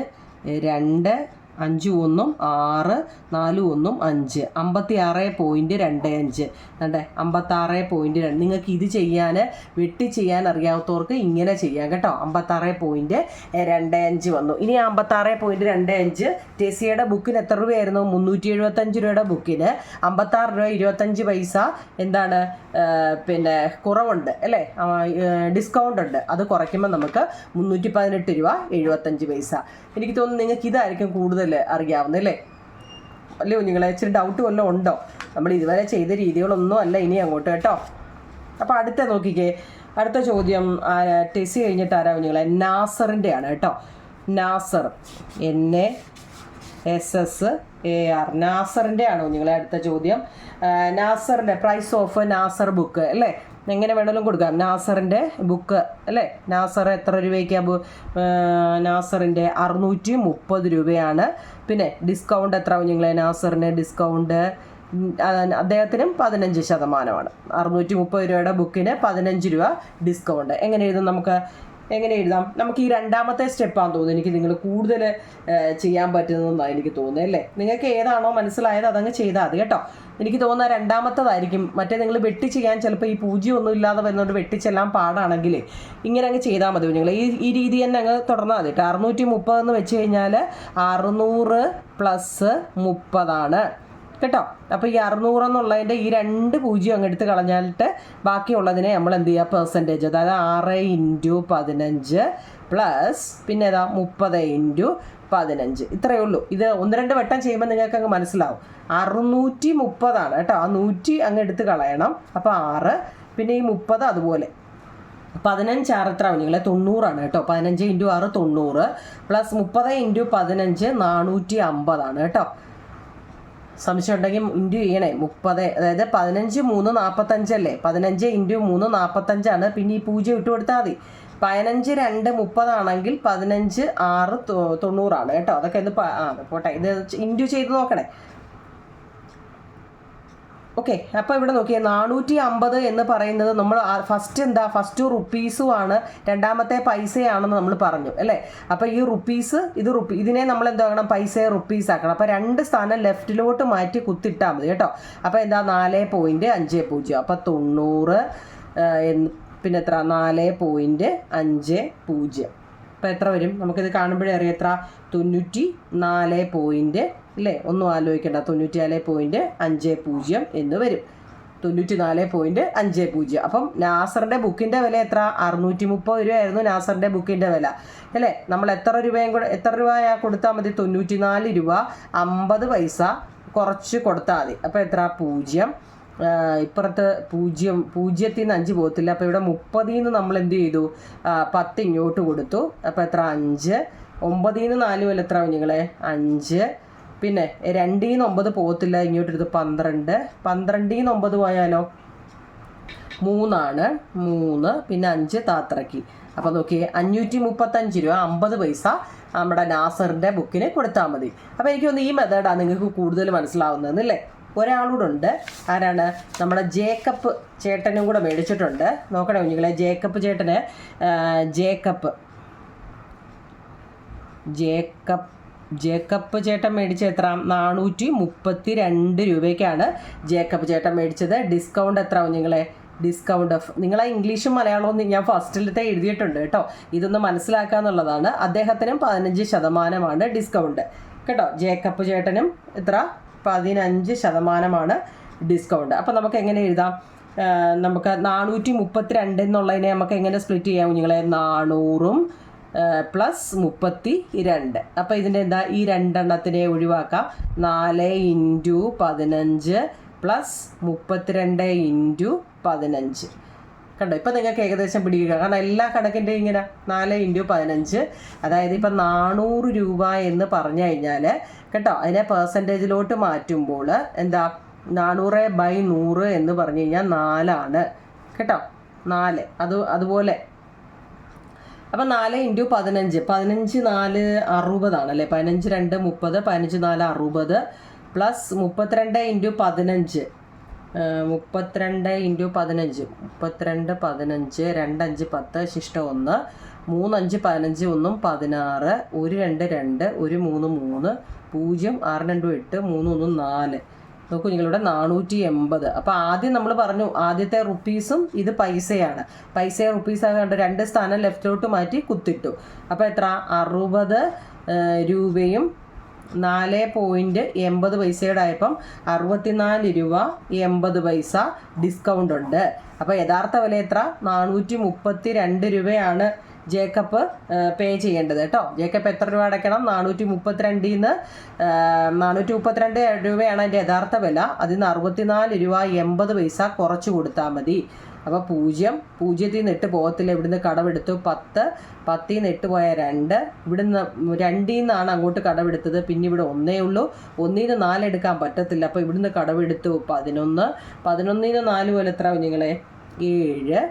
2 5 1 6 4 1 5 56.25. അതെ 56.2. നിങ്ങൾക്ക് ഇത് ചെയ്യാൻ വെട്ടി ചെയ്യാൻ അറിയാത്തവർക്ക് ഇങ്ങനെ ചെയ്യാം കേട്ടോ. 56.25 വന്നു. ഇനി 56.25 ടെസ്സിയുടെ ബുക്കിന് എത്ര രൂപയായിരുന്നു? 375 രൂപയുടെ ബുക്കിന് 56 രൂപ 25 പൈസ എന്താണ്? പിന്നെ കുറവുണ്ട് അല്ലേ? ഡിസ്കൗണ്ട് ഉണ്ട്. അത് കുറയ്ക്കുമ്പോൾ നമുക്ക് 318 രൂപ 75 പൈസ. എനിക്ക് തോന്നുന്നു നിങ്ങൾക്ക് ഇതായിരിക്കും കൂടുതൽ അറിയാവുന്നല്ലേ അല്ലേ കുഞ്ഞുങ്ങളെ? ഇച്ചിരി ഡൗട്ട് വല്ലതും ഉണ്ടോ? നമ്മൾ ഇതുവരെ ചെയ്ത രീതികളൊന്നും അല്ല ഇനി അങ്ങോട്ട് കേട്ടോ. അപ്പോൾ അടുത്ത നോക്കിക്കേ, അടുത്ത ചോദ്യം ടെസ്സി കഴിഞ്ഞിട്ട് ആരാ കുഞ്ഞുങ്ങളെ? നാസറിൻ്റെ ആണ് കേട്ടോ. നാസർ NASSAR നാസറിൻ്റെ ആണ് കുഞ്ഞുങ്ങളെ അടുത്ത ചോദ്യം. നാസറിൻ്റെ പ്രൈസ് ഓഫ് നാസർ ബുക്ക് അല്ലേ? എങ്ങനെ വേണമെങ്കിലും കൊടുക്കാം. നാസറിൻ്റെ ബുക്ക് അല്ലേ? നാസർ എത്ര രൂപയ്ക്കാണ്? നാസറിൻ്റെ 630 രൂപയാണ്. പിന്നെ ഡിസ്കൗണ്ട് എത്ര കുഞ്ഞുങ്ങളെ? നാസറിന് ഡിസ്കൗണ്ട് അദ്ദേഹത്തിനും 15%. 630 രൂപയുടെ ബുക്കിന് 15 രൂപ ഡിസ്കൗണ്ട്. എങ്ങനെ എഴുതും? എങ്ങനെ എഴുതാം? നമുക്ക് ഈ രണ്ടാമത്തെ സ്റ്റെപ്പാണെന്ന് തോന്നുന്നു എനിക്ക് നിങ്ങൾ കൂടുതൽ ചെയ്യാൻ പറ്റുന്നതെന്നാണ് എനിക്ക് തോന്നുന്നത് അല്ലേ? നിങ്ങൾക്ക് ഏതാണോ മനസ്സിലായത് അതങ്ങ് ചെയ്താൽ മതി കേട്ടോ. എനിക്ക് തോന്നുന്ന രണ്ടാമത്തതായിരിക്കും. മറ്റേ നിങ്ങൾ വെട്ടി ചെയ്യാൻ ചിലപ്പോൾ ഈ 0 ഒന്നും ഇല്ലാതെ വരുന്നതുകൊണ്ട് വെട്ടിച്ചെല്ലാം പാടാണെങ്കിൽ ഇങ്ങനെ അങ്ങ് ചെയ്താൽ മതി നിങ്ങൾ. ഈ രീതി തന്നെ അങ്ങ് തുടർന്നാൽ മതി കേട്ടോ. 630 എന്ന് വെച്ച് കഴിഞ്ഞാൽ 600 + 30 കേട്ടോ. അപ്പോൾ ഈ 600 എന്നുള്ളതിൻ്റെ ഈ 2 0 അങ്ങ് എടുത്ത് കളഞ്ഞാലിട്ട് ബാക്കിയുള്ളതിനെ നമ്മൾ എന്ത് ചെയ്യുക? പെർസെൻറ്റേജ്, അതായത് 6 × 15 പ്ലസ് പിന്നെ ഏതാ 30 × 15. ഇത്രയേ ഉള്ളൂ. ഇത് 1-2 വട്ടം ചെയ്യുമ്പോൾ നിങ്ങൾക്ക് അങ്ങ് മനസ്സിലാവും. 630 കേട്ടോ. ആ 100 അങ്ങ് എടുത്ത് കളയണം. അപ്പോൾ 6 പിന്നെ ഈ 30 അതുപോലെ 15 എത്ര നിങ്ങൾ? 90 കേട്ടോ. 15 × 6 90 പ്ലസ് 30 × 15 450 കേട്ടോ. സംശയം ഉണ്ടെങ്കിൽ ഇൻറ്റു ചെയ്യണേ 30, അതായത് 15 3 45 അല്ലേ, 15 ഇൻറ്റു 3 45, പിന്നെ ഈ 0 ഇട്ട് കൊടുത്താൽ മതി. 15 2 30 ആണെങ്കിൽ 15 6 90 കേട്ടോ. അതൊക്കെ ഒന്ന് പോട്ടെ, ഇത് ഇൻറ്റു ചെയ്ത് നോക്കണേ. ഓക്കെ, അപ്പോൾ ഇവിടെ നോക്കിയേ 450 എന്ന് പറയുന്നത് നമ്മൾ ഫസ്റ്റ് റുപ്പീസുമാണ്, രണ്ടാമത്തെ പൈസയാണെന്ന് നമ്മൾ പറഞ്ഞു അല്ലേ. അപ്പോൾ ഈ റുപ്പീസ് ഇതിനെ നമ്മൾ എന്താക്കണം, പൈസയെ റുപ്പീസ് ആക്കണം. അപ്പോൾ 2 സ്ഥാനം ലെഫ്റ്റിലോട്ട് മാറ്റി കുത്തിട്ടാൽ മതി കേട്ടോ. അപ്പോൾ എന്താ 4.50, അപ്പോൾ 90 പിന്നെ എത്ര 4.50. അപ്പോൾ എത്ര വരും നമുക്കിത് കാണുമ്പോഴേ അറിയാം എത്ര, 94 അല്ലേ, ഒന്നും ആലോചിക്കേണ്ട, 94.50 എന്ന് വരും, 94.50. അപ്പം നാസറിൻ്റെ ബുക്കിൻ്റെ വില എത്ര, 630 രൂപയായിരുന്നു നാസറിൻ്റെ ബുക്കിൻ്റെ വില അല്ലേ. നമ്മൾ എത്ര രൂപയാ കൊടുത്താൽ മതി, 94 രൂപ 50 പൈസ കുറച്ച് കൊടുത്താൽ മതി. അപ്പോൾ എത്ര, 0, ഇപ്പുറത്ത് 0 ൽ നിന്ന് 5 പോകത്തില്ല. അപ്പോൾ ഇവിടെ 30 നിന്ന് നമ്മൾ എന്ത് ചെയ്തു, 10 ഇങ്ങോട്ട് കൊടുത്തു. അപ്പോൾ എത്ര, 5, 9 നിന്ന് 4 പോലെ എത്ര കുഞ്ഞുങ്ങളെ, 5, പിന്നെ 2 നിന്ന് 9 പോകത്തില്ല, ഇങ്ങോട്ട് എടുത്ത് 12, 12 നിന്ന് 9 പോയാലോ 3, പിന്നെ 5 താത്രക്കി. അപ്പോൾ നോക്കിയേ 535 രൂപ 50 പൈസ നമ്മുടെ നാസറിൻ്റെ ബുക്കിന് കൊടുത്താൽ മതി. അപ്പോൾ എനിക്ക് തോന്നുന്നു ഈ മെത്തേഡാണ് നിങ്ങൾക്ക് കൂടുതൽ മനസ്സിലാവുന്നതെന്നല്ലേ. ഒരാളൂടെ ഉണ്ട്, ആരാണ്, നമ്മുടെ ജേക്കബ് ചേട്ടനും കൂടെ മേടിച്ചിട്ടുണ്ട്. നോക്കണേ കുഞ്ഞുങ്ങളെ, ജേക്കബ് ചേട്ടന് ജേക്കബ് ചേട്ടൻ മേടിച്ച എത്ര, 432 രൂപയ്ക്കാണ് ജേക്കബ് ചേട്ടൻ മേടിച്ചത്. ഡിസ്കൗണ്ട് എത്ര കുഞ്ഞുങ്ങളെ, ഡിസ്കൗണ്ട് നിങ്ങളെ ഇംഗ്ലീഷും മലയാളവും ഞാൻ ഫസ്റ്റിലത്തെ എഴുതിയിട്ടുണ്ട് കേട്ടോ. ഇതൊന്ന് മനസ്സിലാക്കുക എന്നുള്ളതാണ്. അദ്ദേഹത്തിനും 15% ഡിസ്കൗണ്ട് കേട്ടോ. ജേക്കബ് ചേട്ടനും എത്ര, 15% ഡിസ്കൗണ്ട്. അപ്പം നമുക്ക് എങ്ങനെ എഴുതാം, നമുക്ക് 432 എന്നുള്ളതിനെ നമുക്ക് എങ്ങനെ സ്പ്ലിറ്റ് ചെയ്യാം കുഞ്ഞുങ്ങളെ, 400 പ്ലസ് 32. അപ്പോൾ ഇതിൻ്റെ എന്താ, ഈ 2 എണ്ണത്തിനെ ഒഴിവാക്കാം. 4 ഇൻറ്റു 15 പ്ലസ് 32 ഇൻറ്റു 15 കണ്ടോ. ഇപ്പം നിങ്ങൾക്ക് ഏകദേശം പിടിക്കുക, കാരണം എല്ലാ കണക്കിൻ്റെ ഇങ്ങനെ 4 ഇൻറ്റു 15, അതായത് ഇപ്പം 400 രൂപ എന്ന് പറഞ്ഞു കഴിഞ്ഞാൽ കേട്ടോ, അതിനെ പെർസെൻറ്റേജിലോട്ട് മാറ്റുമ്പോൾ എന്താ, 400/100 എന്ന് പറഞ്ഞു കഴിഞ്ഞാൽ 4 കേട്ടോ, 4. അതുപോലെ അപ്പം 4 ഇൻറ്റു 15, 15 4 60 അല്ലേ, 15 2 30, 15 4 60 പ്ലസ് 32 ഇൻറ്റു 15, 32 ഇൻറ്റു 15, 32 15, 2 5 10, ശിഷ്ടം 1, 3 5 15, 1 16, 1 2 2, 1 3 3, 0 6 2 8, 3 1 4. നോക്കൂ നിങ്ങളുടെ 480. അപ്പോൾ ആദ്യം നമ്മൾ പറഞ്ഞു ആദ്യത്തെ റുപ്പീസും ഇത് പൈസയാണ്, പൈസയെ റുപ്പീസാണ് കണ്ട് 2 സ്ഥാനം ലെഫ്റ്റിലോട്ട് മാറ്റി കുത്തിട്ടു. അപ്പോൾ എത്ര, 60 രൂപയും 4.80 പൈസയുടെ ആയപ്പം 64 രൂപ 80 പൈസ ഡിസ്കൗണ്ട് ഉണ്ട്. അപ്പോൾ യഥാർത്ഥ വില എത്ര, 432 രൂപയാണ് ജേക്കബ് പേ ചെയ്യേണ്ടത് കേട്ടോ. ജേക്കബ് എത്ര രൂപ അടയ്ക്കണം, 432 നിന്ന് 432 രൂപയാണ് അതിൻ്റെ യഥാർത്ഥ വില. അതിൽ നിന്ന് 64 രൂപ 80 പൈസ കുറച്ച് കൊടുത്താൽ മതി. അപ്പോൾ 0 0 നിന്ന് 8 പോകത്തില്ല, ഇവിടുന്ന് കടമെടുത്തു 10, 10 നിന്ന് 8 പോയ 2, ഇവിടുന്ന് 2 നിന്നാണ് അങ്ങോട്ട് കടമെടുത്തത്, പിന്നെ ഇവിടെ 1 ഉള്ളൂ, 1 നിന്ന് 4 എടുക്കാൻ പറ്റത്തില്ല. അപ്പോൾ ഇവിടുന്ന് കടമെടുത്തു 11, 11 നിന്ന് 4 പോലെ എത്ര കുഞ്ഞുങ്ങളെ, 7,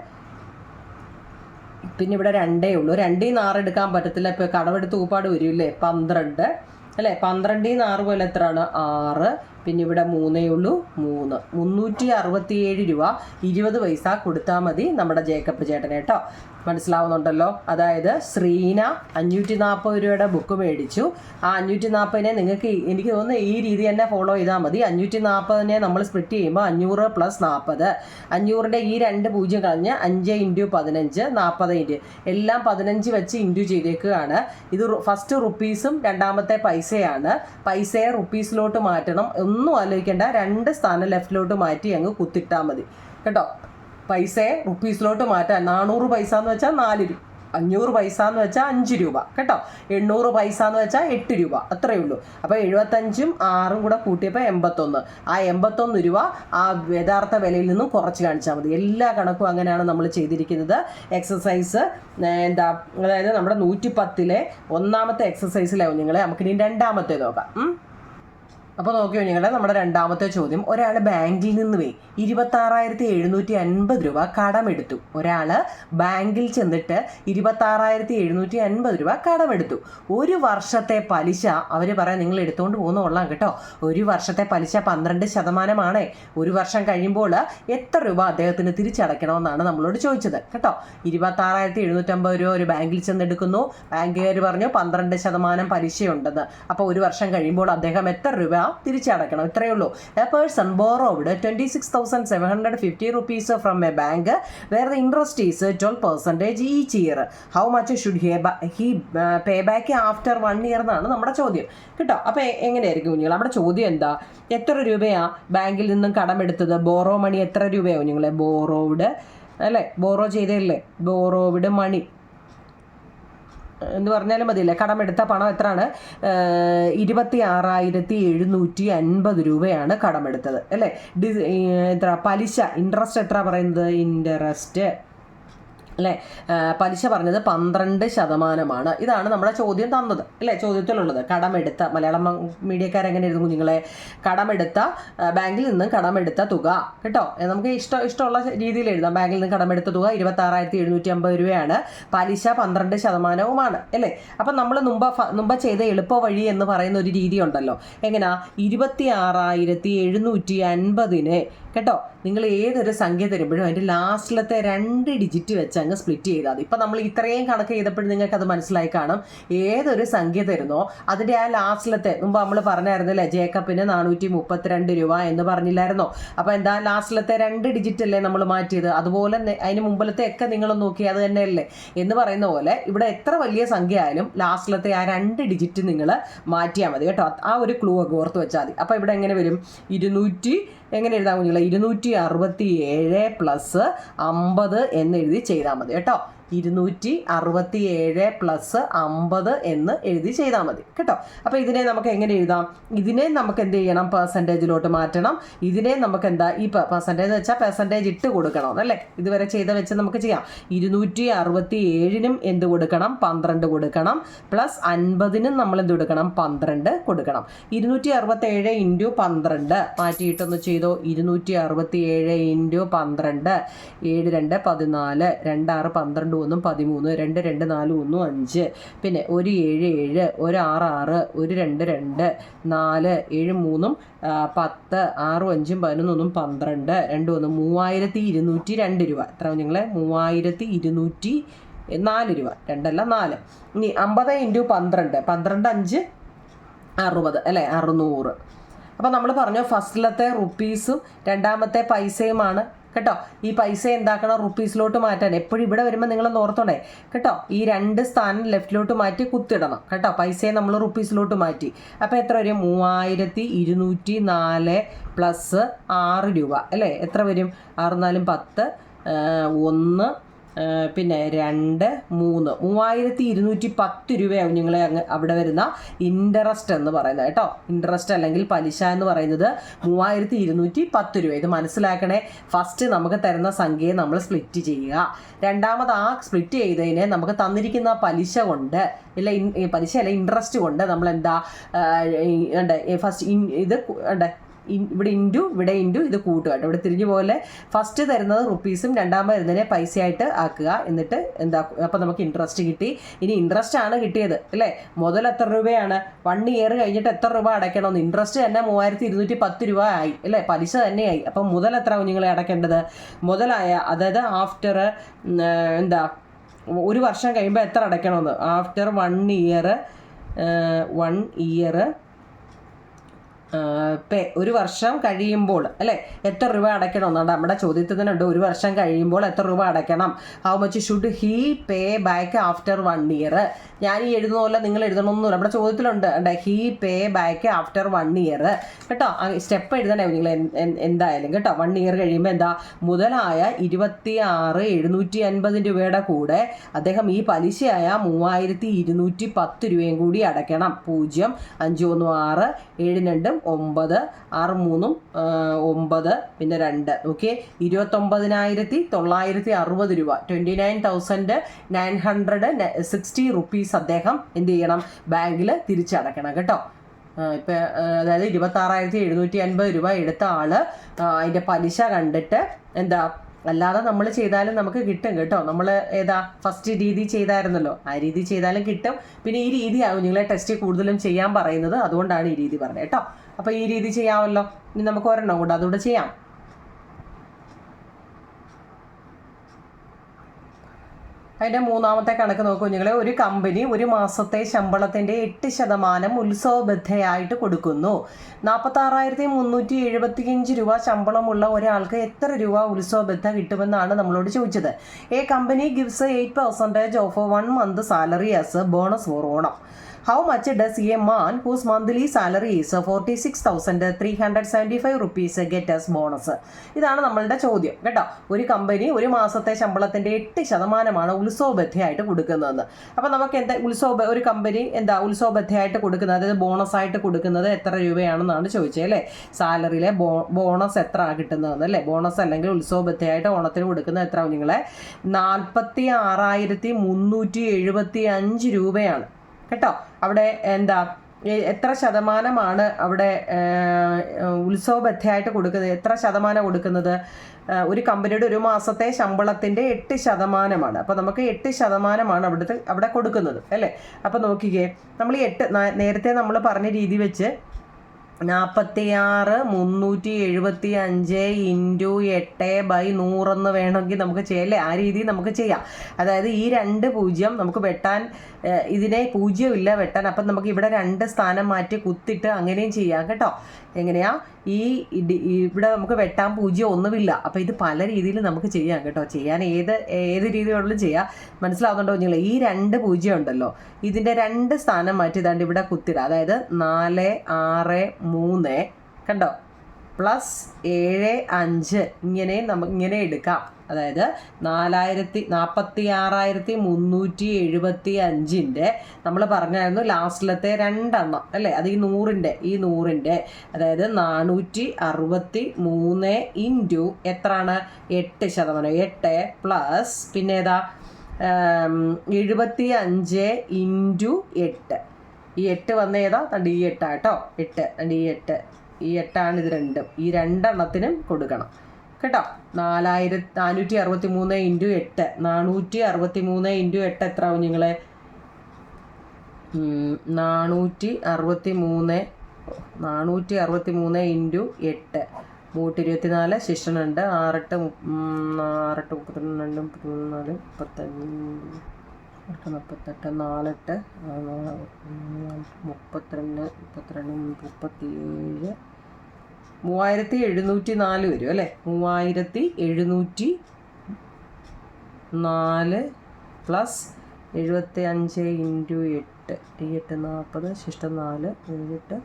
പിന്നെ ഇവിടെ 2 ഉള്ളൂ, 2 നിന്ന് 6 എടുക്കാൻ പറ്റത്തില്ല, ഇപ്പോൾ കടമെടുത്ത് ഊപ്പാട് വരില്ലേ, 12 അല്ലേ, 12 നിന്ന് 6 പോലെ എത്രയാണ്, 6, പിന്നെ ഇവിടെ 3 ഉള്ളൂ, 3, 367 രൂപ 20 പൈസ കൊടുത്താൽ മതി നമ്മുടെ ജേക്കബ് ചേട്ടനെ കേട്ടോ. മനസ്സിലാവുന്നുണ്ടല്ലോ. അതായത് ശ്രീന 540 രൂപയുടെ ബുക്ക് മേടിച്ചു. ആ 540നെ നിങ്ങൾക്ക് എനിക്ക് തോന്നുന്നു ഈ രീതി തന്നെ ഫോളോ ചെയ്താൽ മതി. 540നെ നമ്മൾ സ്പ്ലിറ്റ് ചെയ്യുമ്പോൾ 500 പ്ലസ് 40, 500ൻ്റെ ഈ 2 0 കളഞ്ഞ് 5 ഇൻറ്റു 15, 40 ഇൻറ്റു എല്ലാം 15 വെച്ച് ഇൻറ്റു ചെയ്തേക്കുകയാണ്. ഇത് ഫസ്റ്റ് റുപ്പീസും രണ്ടാമത്തെ പൈസയാണ്. പൈസയെ റുപ്പീസിലോട്ട് മാറ്റണം, ഒന്നും ആലോചിക്കേണ്ട, 2 സ്ഥാനം ലെഫ്റ്റിലോട്ട് മാറ്റി അങ്ങ് കുത്തിട്ടാൽ മതി കേട്ടോ. പൈസയെ റുപ്പീസിലോട്ട് മാറ്റാൻ 400 പൈസ എന്ന് വെച്ചാൽ 4 രൂപ, 500 പൈസ എന്ന് വെച്ചാൽ 5 രൂപ കേട്ടോ, 800 പൈസ എന്ന് വെച്ചാൽ 8 രൂപ, അത്രയേ ഉള്ളൂ. അപ്പോൾ 75ഉം 6ഉം കൂടെ കൂട്ടിയപ്പോൾ 81. ആ 81 രൂപ ആ യഥാർത്ഥ വിലയിൽ നിന്നും കുറച്ച് കാണിച്ചാൽ മതി. എല്ലാ കണക്കും അങ്ങനെയാണ് നമ്മൾ ചെയ്തിരിക്കുന്നത്. എക്സസൈസ് എന്താ, അതായത് നമ്മുടെ 110ലെ 1ാമത്തെ എക്സസൈസിലാവും നിങ്ങളെ. നമുക്കിനി 2ാമത്തെ നോക്കാം. അപ്പോൾ നോക്കിയോ നിങ്ങളെ നമ്മുടെ രണ്ടാമത്തെ ചോദ്യം, ഒരാൾ ബാങ്കിൽ നിന്ന് 26,750 രൂപ കടമെടുത്തു. ഒരാൾ ബാങ്കിൽ ചെന്നിട്ട് 26,750 രൂപ കടമെടുത്തു. ഒരു വർഷത്തെ പലിശ അവർ പറയാം, നിങ്ങൾ എടുത്തുകൊണ്ട് പോകുന്ന കൊള്ളാം കേട്ടോ, ഒരു വർഷത്തെ പലിശ 12%. ഒരു വർഷം കഴിയുമ്പോൾ എത്ര രൂപ അദ്ദേഹത്തിന് തിരിച്ചടയ്ക്കണമെന്നാണ് നമ്മളോട് ചോദിച്ചത് കേട്ടോ. 26,750 രൂപ ഒരു ബാങ്കിൽ ചെന്നെടുക്കുന്നു. ബാങ്കുകാർ പറഞ്ഞു 12% പലിശയുണ്ടെന്ന്. അപ്പോൾ ഒരു വർഷം കഴിയുമ്പോൾ അദ്ദേഹം എത്ര രൂപ തിരിച്ചടക്കണം? ഇത്രയേ ഉള്ളൂ. A person borrowed 26,750 rupees from a bank where the interest is 12% each year. How much should he pay back after 1 year എന്നാണ് നമ്മുടെ ചോദ്യം കേട്ടോ. അപ്പോൾ എങ്ങനെയായിരിക്കും കുഞ്ഞുങ്ങൾ നമ്മുടെ ചോദ്യം എന്താ? എത്ര രൂപയാ ബാങ്കിൽ നിന്നും കടമെടുത്തത്? ബോറോ മണി എത്ര രൂപയാവും നിങ്ങളെ? ബോറോവ്ഡ് അല്ലേ, ബോറോ ചെയ്തല്ലേ, ബോറോവ്ഡ് മണി എന്ന് പറഞ്ഞാലും മതിയല്ലേ. കടമെടുത്ത പണം എത്രയാണ്? 26,750 രൂപയാണ് കടമെടുത്തത് അല്ലേ. എത്ര പലിശ, ഇൻട്രസ്റ്റ് എത്ര പറയുന്നത്? ഇൻട്രസ്റ്റ് അല്ലേ, പലിശ പറഞ്ഞത് 12%. ഇതാണ് നമ്മുടെ ചോദ്യം തന്നത് അല്ലേ, ചോദ്യത്തിലുള്ളത്. കടമെടുത്ത, മലയാളം മീഡിയക്കാരെങ്ങനെ എഴുതും കുഞ്ഞുങ്ങളെ? കടമെടുത്ത, ബാങ്കിൽ നിന്ന് കടമെടുത്ത തുക കേട്ടോ. നമുക്ക് ഇഷ്ടമുള്ള രീതിയിൽ എഴുതാം. ബാങ്കിൽ നിന്ന് കടമെടുത്ത തുക 26,750 രൂപയാണ്. പലിശ 12% അല്ലേ. അപ്പം നമ്മൾ മുമ്പ് ചെയ്ത എളുപ്പ വഴി എന്ന് പറയുന്ന ഒരു രീതി ഉണ്ടല്ലോ. എങ്ങനെയാ? 26,750 കേട്ടോ, നിങ്ങൾ ഏതൊരു സംഖ്യ തരുമ്പോഴും അതിൻ്റെ ലാസ്റ്റിലത്തെ 2 ഡിജിറ്റ് വെച്ച് അങ്ങ് സ്പ്ലിറ്റ് ചെയ്താൽ മതി. ഇപ്പം നമ്മൾ ഇത്രയും കണക്ക് ചെയ്തപ്പോഴും നിങ്ങൾക്ക് അത് മനസ്സിലായി കാണും. ഏതൊരു സംഖ്യ തരുന്നോ അതിൻ്റെ ആ ലാസ്റ്റിലത്തെ, മുമ്പ് നമ്മൾ പറഞ്ഞായിരുന്നല്ലേ, ജേക്കബിന് 432 രൂപ എന്ന് പറഞ്ഞില്ലായിരുന്നോ? അപ്പോൾ എന്താ, ലാസ്റ്റിലത്തെ 2 ഡിജിറ്റ് അല്ലേ നമ്മൾ മാറ്റിയത്? അതുപോലെ അതിന് മുമ്പിലത്തെ ഒക്കെ നിങ്ങൾ നോക്കി അത് തന്നെയല്ലേ എന്ന് പറയുന്ന പോലെ ഇവിടെ എത്ര വലിയ സംഖ്യ ആയാലും ലാസ്റ്റിലത്തെ ആ 2 ഡിജിറ്റ് നിങ്ങൾ മാറ്റിയാൽ മതി കേട്ടോ. ആ ഒരു ക്ലൂ ഒക്കെ ഓർത്ത് വെച്ചാൽ മതി. അപ്പോൾ ഇവിടെ എങ്ങനെ വരും? 200 എങ്ങനെ എഴുതാൻ കുഞ്ഞുങ്ങളെ? 267 + 50 എന്നെഴുതി ചെയ്താൽ മതി കേട്ടോ. 267 + 50 എന്ന് എഴുതി ചെയ്താൽ മതി കേട്ടോ. അപ്പോൾ ഇതിനെ നമുക്ക് എങ്ങനെ എഴുതാം? ഇതിനെ നമുക്ക് എന്ത് ചെയ്യണം? പെർസെൻറ്റേജിലോട്ട് മാറ്റണം. ഇതിനെ നമുക്ക് എന്താ, ഈ പെർസെൻറ്റേജ് വെച്ചാൽ പെർസെൻറ്റേജ് ഇട്ട് കൊടുക്കണം അല്ലേ. ഇതുവരെ ചെയ്ത വെച്ച് നമുക്ക് ചെയ്യാം. 267-നും എന്ത് കൊടുക്കണം? 12 കൊടുക്കണം. +50-നും നമ്മൾ എന്ത് കൊടുക്കണം? 12 കൊടുക്കണം. 267 × 12 മാറ്റിയിട്ടൊന്ന് ചെയ്തോ. 267 × 12, 7 2 14, 2 6 12, 1 13, 2 2 4 1 5, പിന്നെ 1 7 7, 1 6 6, 1 2 2, 4 7 3, 10, 6 5 11, 12, 2 1, 3,202 രൂപ. എത്ര നിങ്ങളെ? 3,204 രൂപ. 2 അല്ല 4. ഇനി 50 × 12, 12 5 60 അല്ലേ, 600. അപ്പോൾ നമ്മൾ പറഞ്ഞു ഫസ്റ്റിലത്തെ റുപ്പീസും രണ്ടാമത്തെ പൈസയുമാണ് കേട്ടോ. ഈ പൈസ എന്താക്കണം? റുപ്പീസിലോട്ട് മാറ്റാൻ. എപ്പോഴും ഇവിടെ വരുമ്പോൾ നിങ്ങൾ ഓർത്തോണ്ടേ കേട്ടോ, ഈ 2 സ്ഥാനം ലെഫ്റ്റിലോട്ട് മാറ്റി കുത്തിടണം കേട്ടോ. പൈസയെ നമ്മൾ റുപ്പീസിലോട്ട് മാറ്റി. അപ്പോൾ എത്ര വരും? 3,204 + 6 രൂപ അല്ലേ. എത്ര വരും? 6 4 10, 1 പിന്നെ 2 3, 3,210 രൂപയാവും നിങ്ങളെ അങ്ങ് അവിടെ വരുന്ന ഇൻട്രസ്റ്റ് എന്ന് പറയുന്നത് കേട്ടോ. ഇൻട്രസ്റ്റ് അല്ലെങ്കിൽ പലിശ എന്ന് പറയുന്നത് 3,210 രൂപ. ഇത് മനസ്സിലാക്കണേ. ഫസ്റ്റ് നമുക്ക് തരുന്ന സംഖ്യയെ നമ്മൾ സ്പ്ലിറ്റ് ചെയ്യുക. രണ്ടാമത് ആ സ്പ്ലിറ്റ് ചെയ്തതിനെ നമുക്ക് തന്നിരിക്കുന്ന പലിശ കൊണ്ട് ഇല്ല, പലിശ അല്ല ഇൻട്രസ്റ്റ് കൊണ്ട് നമ്മൾ എന്താ ഫസ്റ്റ് ഇത് ഇവിടെ ഇൻറ്റു ഇവിടെ ഇൻറ്റു ഇത് കൂട്ടുക കേട്ടോ. ഇവിടെ തിരിഞ്ഞു പോലെ ഫസ്റ്റ് തരുന്നത് റുപ്പീസും രണ്ടാമത് തരുന്നതിനെ പൈസയായിട്ട് ആക്കുക. എന്നിട്ട് എന്താ, അപ്പോൾ നമുക്ക് ഇൻട്രസ്റ്റ് കിട്ടി. ഇനി ഇൻട്രസ്റ്റ് ആണ് കിട്ടിയത് അല്ലേ. മുതൽ എത്ര രൂപയാണ്? 1 year കഴിഞ്ഞിട്ട് എത്ര രൂപ അടയ്ക്കണമെന്ന്. ഇൻട്രസ്റ്റ് തന്നെ 3,210 രൂപ ആയി അല്ലേ, പലിശ തന്നെയായി. അപ്പം മുതൽ എത്ര കുഞ്ഞുങ്ങളെ അടയ്ക്കേണ്ടത്? മുതലായ അതായത് ആഫ്റ്റർ എന്താ, ഒരു വർഷം കഴിയുമ്പോൾ എത്ര അടയ്ക്കണമെന്ന്. ആഫ്റ്റർ 1 year ഒരു വർഷം കഴിയുമ്പോൾ അല്ലേ എത്ര രൂപ അടയ്ക്കണമെന്നുണ്ട് നമ്മുടെ ചോദ്യത്തിൽ തന്നെ ഉണ്ട്. ഒരു വർഷം കഴിയുമ്പോൾ എത്ര രൂപ അടയ്ക്കണം? How much should he pay back after 1 year? ഞാൻ ഈ എഴുതുന്ന പോലെ നിങ്ങൾ എഴുതണമെന്നില്ല, നമ്മുടെ ചോദ്യത്തിലുണ്ട്. He pay back after 1 year കേട്ടോ. സ്റ്റെപ്പ് എഴുതണേ നിങ്ങൾ എന്തായാലും കേട്ടോ. 1 year കഴിയുമ്പോൾ എന്താ, മുതലായ 26,750 രൂപയുടെ കൂടെ അദ്ദേഹം ഈ പലിശയായ 3,210 രൂപയും കൂടി അടയ്ക്കണം. 0 5 1 6 7 2 9 6 3 9 പിന്നെ 2 ഓക്കെ 29,960 രൂപ 29,960 റുപ്പീസ് അദ്ദേഹം എന്ത് ചെയ്യണം? ബാങ്കിൽ തിരിച്ചടയ്ക്കണം കേട്ടോ. ഇപ്പം അതായത് 26,750 രൂപ എടുത്ത ആൾ അതിൻ്റെ പലിശ കണ്ടിട്ട് എന്താ അല്ലാതെ നമ്മൾ ചെയ്താലും നമുക്ക് കിട്ടും കേട്ടോ. നമ്മൾ ഏതാ ഫസ്റ്റ് രീതി ചെയ്തായിരുന്നല്ലോ, ആ രീതി ചെയ്താലും കിട്ടും. പിന്നെ ഈ രീതിയാവും നിങ്ങളെ ടെസ്റ്റ് കൂടുതലും ചെയ്യാൻ പറയുന്നത്, അതുകൊണ്ടാണ് ഈ രീതി പറഞ്ഞത് കേട്ടോ. അപ്പോൾ ഈ രീതി ചെയ്യാമല്ലോ. ഇനി നമുക്ക് ഒരെണ്ണം കൂടെ അതുകൂടെ ചെയ്യാം. അതിൻ്റെ മൂന്നാമത്തെ കണക്ക് നോക്കൂ കുഞ്ഞുങ്ങളെ. ഒരു കമ്പനി ഒരു മാസത്തെ ശമ്പളത്തിൻ്റെ 8% ഉത്സവബദ്ധയായിട്ട് കൊടുക്കുന്നു. 46,375 രൂപ ശമ്പളമുള്ള ഒരാൾക്ക് എത്ര രൂപ ഉത്സവബദ്ധ കിട്ടുമെന്നാണ് നമ്മളോട് ചോദിച്ചത്. A company gives 8% of 1 month salary as bonus for Onam. How much does a man whose monthly salary is 46,375 rupees get as bonus? ഇതാണ് നമ്മളുടെ ചോദ്യം കേട്ടോ. ഒരു കമ്പനി ഒരു മാസത്തെ ശമ്പളത്തിൻ്റെ 8% ഉത്സവബദ്ധയായിട്ട് കൊടുക്കുന്നതെന്ന്. അപ്പോൾ നമുക്ക് എന്താ ഒരു കമ്പനി എന്താ ഉത്സവബദ്ധയായിട്ട് കൊടുക്കുന്നത്, അതായത് ബോണസ് ആയിട്ട് കൊടുക്കുന്നത് എത്ര രൂപയാണെന്നാണ് ചോദിച്ചത് അല്ലേ. സാലറിയിലെ ബോണസ് എത്ര കിട്ടുന്നതെന്ന് അല്ലേ. ബോണസ് അല്ലെങ്കിൽ ഉത്സവബദ്ധയായിട്ട് ഓണത്തിന് കൊടുക്കുന്നത് എത്ര നിങ്ങളെ 46,375 രൂപയാണ് കേട്ടോ. അവിടെ എന്താ എത്ര ശതമാനമാണ് അവിടെ ഉത്സവബദ്ധയായിട്ട് കൊടുക്കുന്നത്, എത്ര ശതമാനം കൊടുക്കുന്നത്? ഒരു കമ്പനിയുടെ ഒരു മാസത്തെ ശമ്പളത്തിൻ്റെ 8%. അപ്പോൾ നമുക്ക് 8% അവിടെ കൊടുക്കുന്നത് അല്ലേ. അപ്പോൾ നോക്കിക്കേ, നമ്മൾ ഈ നേരത്തെ നമ്മൾ പറഞ്ഞ രീതി വെച്ച് 46,375 ഇൻറ്റു 8/100 എന്ന് വേണമെങ്കിൽ നമുക്ക് ചെയ്യാം അല്ലേ. ആ രീതിയിൽ നമുക്ക് ചെയ്യാം. അതായത് ഈ 2 0 നമുക്ക് വെട്ടാൻ, ഇതിനെ 0 ഇല്ല വെട്ടാൻ. അപ്പം നമുക്ക് ഇവിടെ 2 സ്ഥാനം മാറ്റി കുത്തിട്ട് അങ്ങനെയും ചെയ്യാം കേട്ടോ. എങ്ങനെയാ ഇവിടെ നമുക്ക് വെട്ടാൻ 0 ഒന്നുമില്ല. അപ്പോൾ ഇത് പല രീതിയിൽ നമുക്ക് ചെയ്യാം കേട്ടോ. ചെയ്യാൻ ഏത് രീതിയിലും ചെയ്യാം. മനസ്സിലാവുന്നുണ്ടോ നിങ്ങൾ? ഈ 2 0 ഉണ്ടല്ലോ, ഇതിൻ്റെ 2 സ്ഥാനം മാറ്റി ഇതാണ്ട് ഇവിടെ കുത്തിടുക. അതായത് 4 6 3 കണ്ടോ പ്ലസ് 7 5 ഇങ്ങനെ എടുക്കാം. അതായത് 46,375 നമ്മൾ പറഞ്ഞായിരുന്നു ലാസ്റ്റിലത്തെ 2 അല്ലേ. അത് ഈ 100ൻ്റെ അതായത് 463 ഇൻറ്റു എത്രയാണ് 8%. 8 പ്ലസ് പിന്നെ ഏതാ 75 ഇൻറ്റു 8. ഈ 8 വന്ന ഏതാ ഈ 8 കേട്ടോ. 8 ആണ് ഇത് രണ്ടും. ഈ 2 കൊടുക്കണം കേട്ടോ. 463 ഇൻറ്റു 8, 463 ഇൻറ്റു 8 എത്ര ആവും നിങ്ങളെ? 463 ഇൻറ്റു 8 324 ശിക്ഷണുണ്ട്. 6 8 32 34 45 4 8 32 37 3,704 വരും അല്ലേ. 3,704 പ്ലസ് 75 ഇൻറ്റു 8, 8 40 ശിഷ്ടം 4 7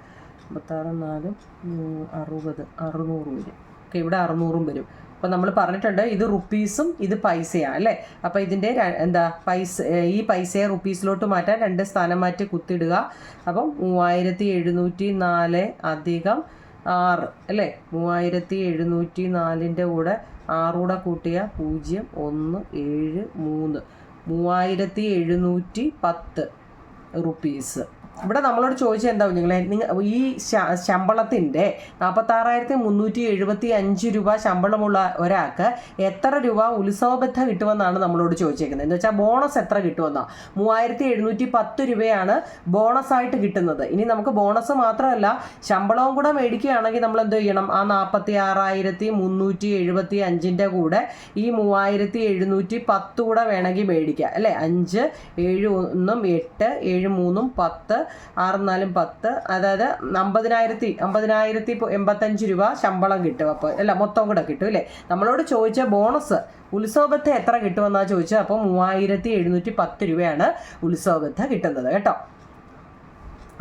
56 4 60 600 വരും. ഓക്കെ, ഇവിടെ 600 വരും. അപ്പോൾ നമ്മൾ പറഞ്ഞിട്ടുണ്ട് ഇത് റുപ്പീസും ഇത് പൈസയാണ് അല്ലേ. അപ്പോൾ ഇതിൻ്റെ എന്താ ഈ പൈസയെ റുപ്പീസിലോട്ട് മാറ്റാൻ 2 സ്ഥാനം മാറ്റി കുത്തിടുക. അപ്പം 3,704 അധികം 6 അല്ലേ. 3,704ൻ്റെ കൂടെ 6 കൂടെ കൂട്ടിയ 0 1 7 3 3,710 റുപ്പീസ്. ഇവിടെ നമ്മളോട് ചോദിച്ചത് എന്താവും നിങ്ങളെ, ഈ ശമ്പളത്തിൻ്റെ 46,375 രൂപ ശമ്പളമുള്ള ഒരാൾക്ക് എത്ര രൂപ ഉത്സവബദ്ധ കിട്ടുമെന്നാണ് നമ്മളോട് ചോദിച്ചേക്കുന്നത്. എന്ന് വെച്ചാൽ ബോണസ് എത്ര കിട്ടുമെന്നാണ്. 3,710 രൂപയാണ് ബോണസായിട്ട് കിട്ടുന്നത്. ഇനി നമുക്ക് ബോണസ് മാത്രമല്ല ശമ്പളവും കൂടെ മേടിക്കുകയാണെങ്കിൽ നമ്മൾ എന്ത് ചെയ്യണം? ആ 46,375ൻ്റെ കൂടെ ഈ 3,710 കൂടെ വേണമെങ്കിൽ മേടിക്കുക അല്ലേ. 5 7 1 8 7 3 10 6 4 10 അതായത് 50,085 രൂപ ശമ്പളം കിട്ടും. അപ്പോൾ അല്ല മൊത്തം കൂടെ കിട്ടും അല്ലേ. നമ്മളോട് ചോദിച്ച ബോണസ് ഉത്സവബദ്ധ എത്ര കിട്ടുമെന്നാണ് ചോദിച്ചത്. അപ്പോൾ 3,710 രൂപയാണ് ഉത്സവബദ്ധ കിട്ടുന്നത് കേട്ടോ.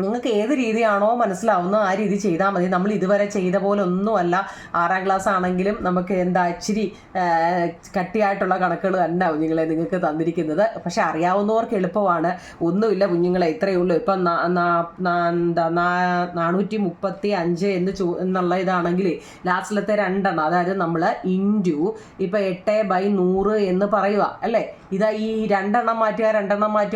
നിങ്ങൾക്ക് ഏത് രീതിയാണോ മനസ്സിലാവുന്നത് ആ രീതി ചെയ്താൽ മതി. നമ്മൾ ഇതുവരെ ചെയ്ത പോലെ ഒന്നുമല്ല. 6ാം ക്ലാസ് ആണെങ്കിലും നമുക്ക് എന്താ കട്ടിയായിട്ടുള്ള കണക്കുകൾ തന്നെ നിങ്ങൾക്ക് തന്നിരിക്കുന്നത്. പക്ഷെ അറിയാവുന്നവർക്ക് എളുപ്പമാണ്. ഒന്നുമില്ല കുഞ്ഞുങ്ങളെ, ഇത്രയേ ഉള്ളൂ. ഇപ്പം 435 എന്നുള്ള ഇതാണെങ്കിൽ ലാസ്റ്റിലത്തെ 2 അതായത് നമ്മൾ ഇൻറ്റു ഇപ്പം 8/100 എന്ന് പറയുക അല്ലേ. ഇതാ ഈ 2 മാറ്റുക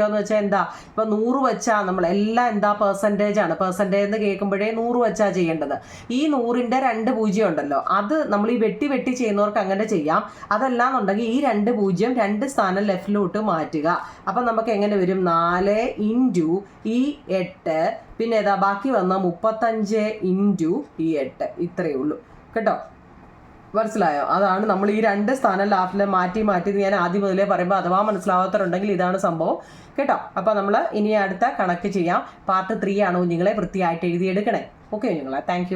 എന്ന് വെച്ചാൽ എന്താ, ഇപ്പം 100 വെച്ചാൽ നമ്മൾ എല്ലാം എന്താ പെർസെൻറ്റേജ് ആണ്. പെർസെൻറ്റേജ് എന്ന് കേൾക്കുമ്പോഴേ 100 വെച്ചാണ് ചെയ്യേണ്ടത്. ഈ 100ന്റെ 2 പൂജ്യം ഉണ്ടല്ലോ, അത് നമ്മൾ ഈ വെട്ടി ചെയ്യുന്നവർക്ക് അങ്ങനെ ചെയ്യാം. അതല്ലാന്നുണ്ടെങ്കിൽ ഈ 2 പൂജ്യം 2 സ്ഥാനം ലെഫ്റ്റിലോട്ട് മാറ്റുക. അപ്പം നമുക്ക് എങ്ങനെ വരും? 4 ഇൻറ്റു ഈ 8, പിന്നെ ഏതാ ബാക്കി വന്ന 35 ഇൻറ്റു ഈ 8. ഇത്രയേ ഉള്ളൂ കേട്ടോ. മനസ്സിലായോ? അതാണ് നമ്മൾ ഈ 2 സ്ഥാനം ലാഫിൽ മാറ്റി ഞാൻ ആദ്യം മുതലേ പറയുമ്പോൾ അഥവാ മനസ്സിലാവാത്തവരുണ്ടെങ്കിൽ ഇതാണ് സംഭവം കേട്ടോ. അപ്പോൾ നമ്മൾ ഇനി അടുത്ത കണക്ക് ചെയ്യാം. പാർട്ട് 3 ആണ് കുഞ്ഞുങ്ങളെ, വൃത്തിയായിട്ട് എഴുതിയെടുക്കണേ. ഓക്കെ കുഞ്ഞുങ്ങളെ, താങ്ക്